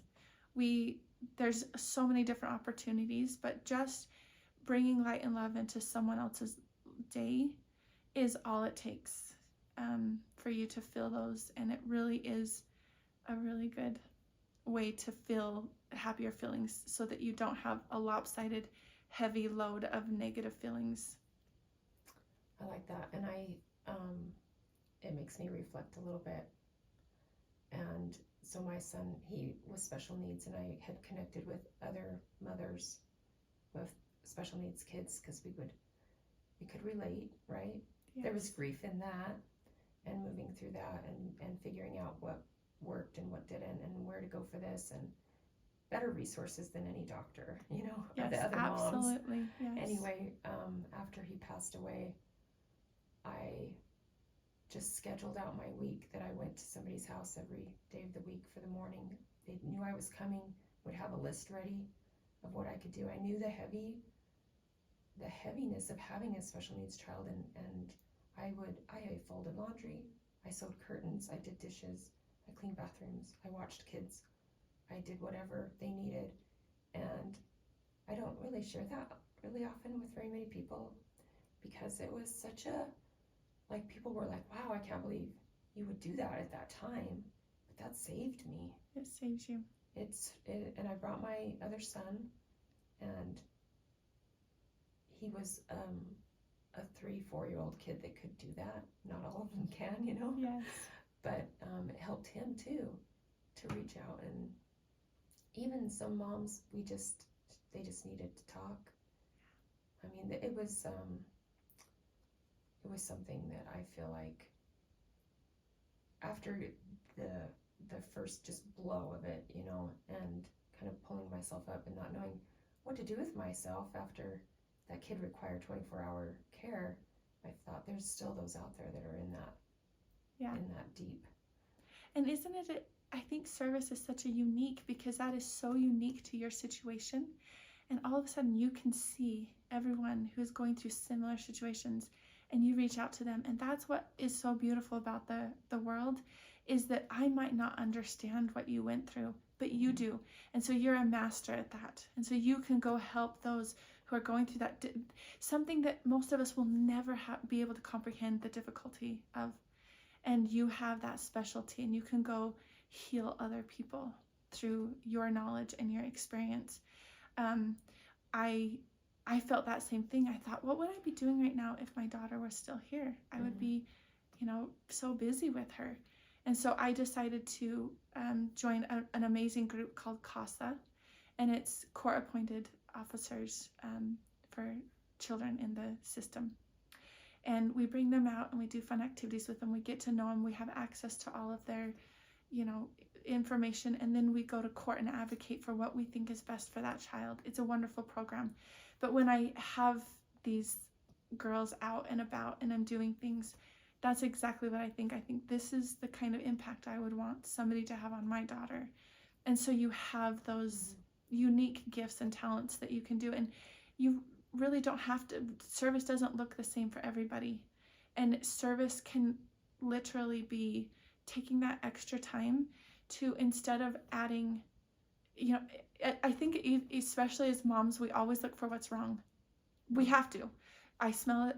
There's so many different opportunities, but just bringing light and love into someone else's day is all it takes. for you to feel those. And it really is a really good way to feel happier feelings so that you don't have a lopsided, heavy load of negative feelings. I like that. And it makes me reflect a little bit. And so my son, he was special needs, and I had connected with other mothers with special needs kids because we could relate, right? Yes. There was grief in that, and moving through that, and figuring out what worked and what didn't, and where to go for this, and better resources than any doctor, Yes, the other absolutely. moms. Yes. Anyway, after he passed away, I just scheduled out my week that I went to somebody's house every day of the week for the morning. They knew I was coming, would have a list ready of what I could do. I knew the heaviness of having a special needs child, and I folded laundry, I sewed curtains, I did dishes, I cleaned bathrooms, I watched kids, I did whatever they needed. And I don't really share that really often with very many people, because it was such a, like, people were like, wow, I can't believe you would do that at that time. But that saved me. It saves you. And I brought my other son, and he was a 3-4-year-old kid that could do that. Not all of them can, Yes. But it helped him too, to reach out. And even some moms, they just needed to talk. I mean, it was something that I feel like after the first just blow of it, and kind of pulling myself up and not knowing what to do with myself after that kid required 24-hour care, I thought there's still those out there that are in that deep. And isn't it, I think service is such a unique, because that is so unique to your situation. And all of a sudden you can see everyone who's going through similar situations, and you reach out to them. And that's what is so beautiful about the world, is that I might not understand what you went through, but you do. And so you're a master at that. And so you can go help those who are going through that, something that most of us will never be able to comprehend the difficulty of. And you have that specialty, and you can go heal other people through your knowledge and your experience. I felt that same thing. I thought, what would I be doing right now if my daughter was still here? I would be, so busy with her. And so I decided to join an amazing group called CASA, and it's court-appointed officers for children in the system. And we bring them out and we do fun activities with them. We get to know them. We have access to all of their, information. And then we go to court and advocate for what we think is best for that child. It's a wonderful program. But when I have these girls out and about and I'm doing things, that's exactly what I think. I think this is the kind of impact I would want somebody to have on my daughter. And so you have those unique gifts and talents that you can do. And you really don't have to, service doesn't look the same for everybody. And service can literally be taking that extra time to, instead of adding, I think especially as moms, we always look for what's wrong. We have to. I smell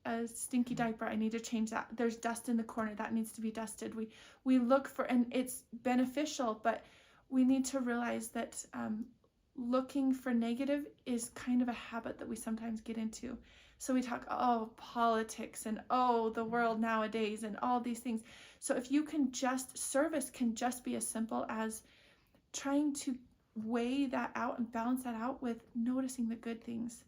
a stinky diaper, I need to change that. There's dust in the corner, that needs to be dusted. We look for, and it's beneficial, but we need to realize that looking for negative is kind of a habit that we sometimes get into. So we talk, politics and the world nowadays and all these things. So if you can service can just be as simple as trying to weigh that out and balance that out with noticing the good things.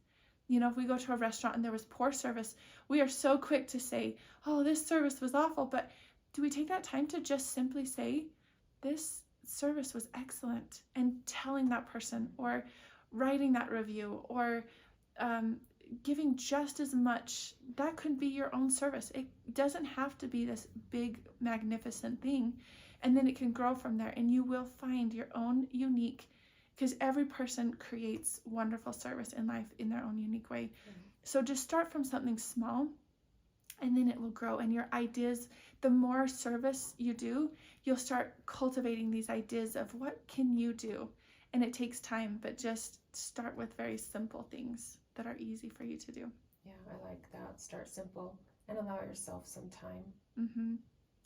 If we go to a restaurant and there was poor service, we are so quick to say, this service was awful. But do we take that time to just simply say, this service was excellent, and telling that person, or writing that review, or giving just as much? That could be your own service. It doesn't have to be this big, magnificent thing. And then it can grow from there, and you will find your own unique, because every person creates wonderful service in life in their own unique way. So just start from something small, and then it will grow. And your ideas, the more service you do, you'll start cultivating these ideas of what can you do. And it takes time, but just start with very simple things that are easy for you to do. Yeah, I like that. Start simple and allow yourself some time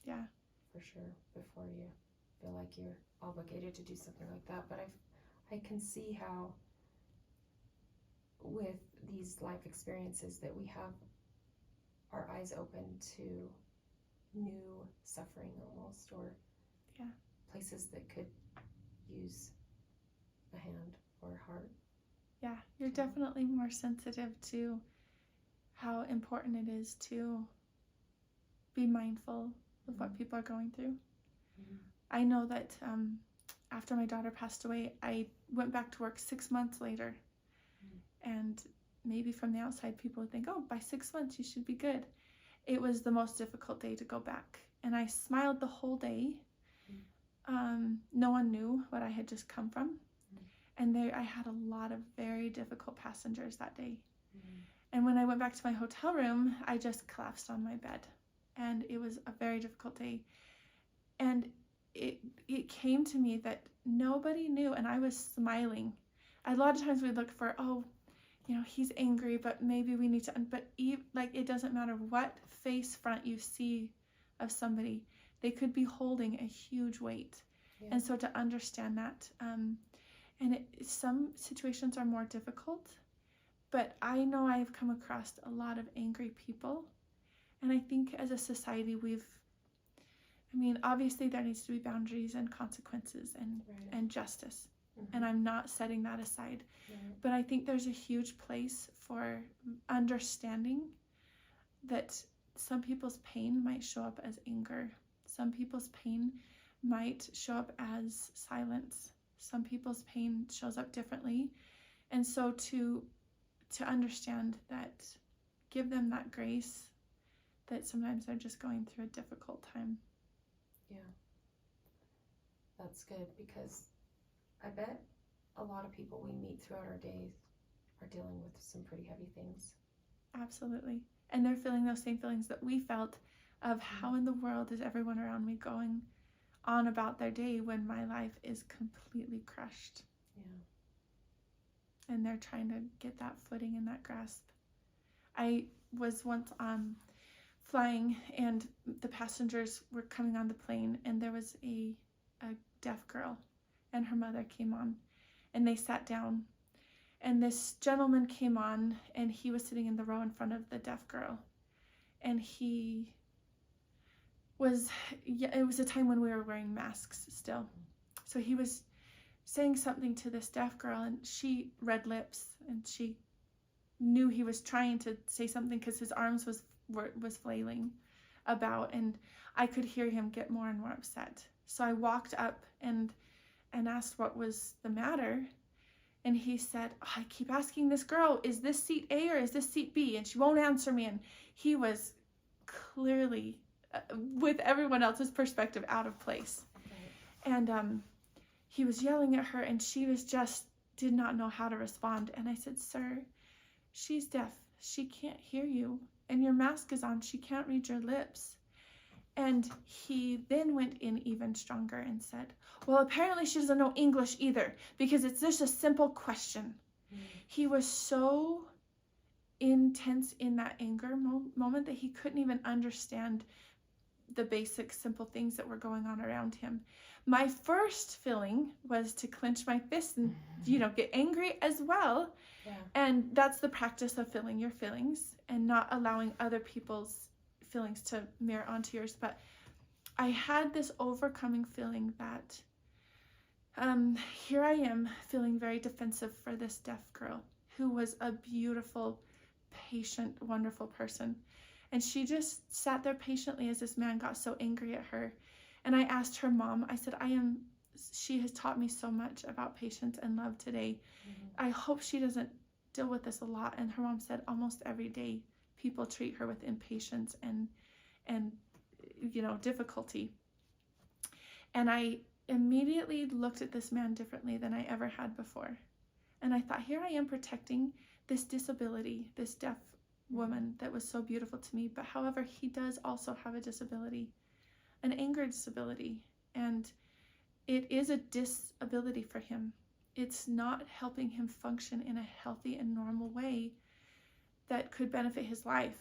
Yeah. For sure, before you feel like you're obligated to do something like that. But I can see how with these life experiences that we have our eyes open to new suffering almost, or places that could use a hand or a heart. Yeah, you're definitely more sensitive to how important it is to be mindful of what people are going through. I know that after my daughter passed away, I went back to work 6 months later. And maybe from the outside, people would think, oh, by 6 months, you should be good. It was the most difficult day to go back. And I smiled the whole day. No one knew what I had just come from. And I had a lot of very difficult passengers that day. And when I went back to my hotel room, I just collapsed on my bed. And it was a very difficult day. And it came to me that nobody knew, and I was smiling. A lot of times we look for, oh, he's angry, but maybe we need to, but it doesn't matter what face front you see of somebody, they could be holding a huge weight. Yeah. And so to understand that, and some situations are more difficult, but I know I've come across a lot of angry people. And I think as a society, obviously there needs to be boundaries and consequences and justice. And I'm not setting that aside. But I think there's a huge place for understanding that some people's pain might show up as anger. Some people's pain might show up as silence. Some people's pain shows up differently. And so to understand that, give them that grace that sometimes they're just going through a difficult time. Yeah. That's good, because I bet a lot of people we meet throughout our days are dealing with some pretty heavy things. Absolutely. And they're feeling those same feelings that we felt of how in the world is everyone around me going on about their day when my life is completely crushed. Yeah. And they're trying to get that footing and that grasp. I was once flying, and the passengers were coming on the plane, and there was a deaf girl, and her mother came on, and they sat down, and this gentleman came on, and he was sitting in the row in front of the deaf girl, and it was a time when we were wearing masks still, so he was saying something to this deaf girl, and she read lips, and she knew he was trying to say something because his arms was flailing about, and I could hear him get more and more upset. So I walked up and asked what was the matter, and he said, I keep asking this girl, is this seat A or is this seat B, and she won't answer me. And he was clearly, with everyone else's perspective, out of place. Okay. And he was yelling at her, and she was just did not know how to respond. And I said, sir, she's deaf, she can't hear you, and your mask is on, she can't read your lips. And he then went in even stronger and said, well, apparently she doesn't know English either, because it's just a simple question. He was so intense in that anger moment that he couldn't even understand the basic simple things that were going on around him. My first feeling was to clench my fists and get angry as well. Yeah. And that's the practice of feeling your feelings and not allowing other people's feelings to mirror onto yours. But I had this overcoming feeling that here I am feeling very defensive for this deaf girl who was a beautiful, patient, wonderful person. And she just sat there patiently as this man got so angry at her. And I asked her mom, I said, she has taught me so much about patience and love today. I hope she doesn't deal with this a lot. And her mom said almost every day people treat her with impatience and difficulty. And I immediately looked at this man differently than I ever had before. And I thought, here I am protecting this disability, this deaf woman that was so beautiful to me. But however, he does also have a disability, an anger disability, and it is a disability for him. It's not helping him function in a healthy and normal way that could benefit his life.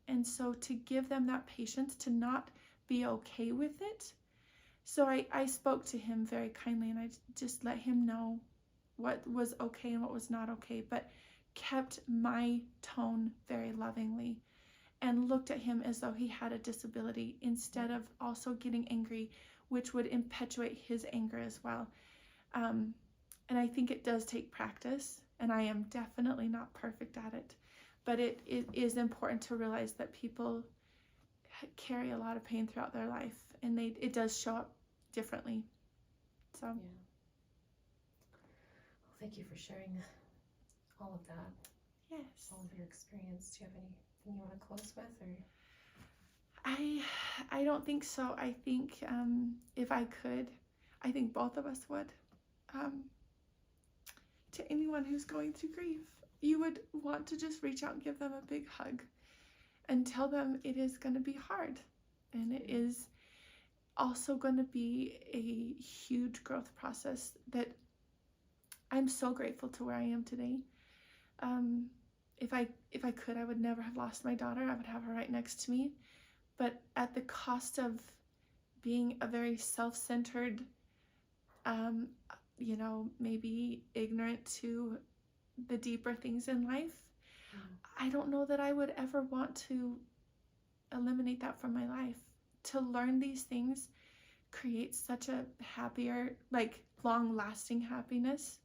And so to give them that patience to not be okay with it. So I spoke to him very kindly, and I just let him know what was okay and what was not okay, but kept my tone very lovingly and looked at him as though he had a disability instead of also getting angry, which would perpetuate his anger as well. And I think it does take practice, and I am definitely not perfect at it, but it is important to realize that people carry a lot of pain throughout their life, and it does show up differently. So yeah. Well, thank you for sharing all of that. Yes. All of your experience. Do you have anything you want to close with, or? I don't think so. I think if I could, I think both of us would. To anyone who's going through grief, you would want to just reach out and give them a big hug and tell them it is going to be hard, and it is also going to be a huge growth process that I'm so grateful to where I am today. If I could, I would never have lost my daughter. I would have her right next to me. But at the cost of being a very self-centered, maybe ignorant to the deeper things in life, I don't know that I would ever want to eliminate that from my life. To learn these things creates such a happier, long-lasting happiness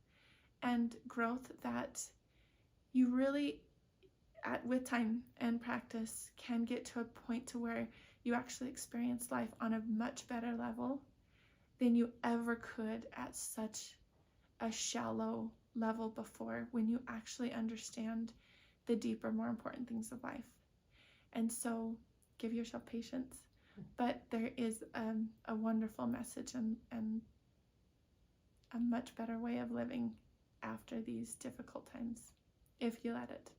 and growth that you really, with time and practice, can get to a point to where you actually experience life on a much better level than you ever could at such a shallow level before, when you actually understand the deeper, more important things of life. And so give yourself patience. But there is a wonderful message and a much better way of living after these difficult times, if you let it.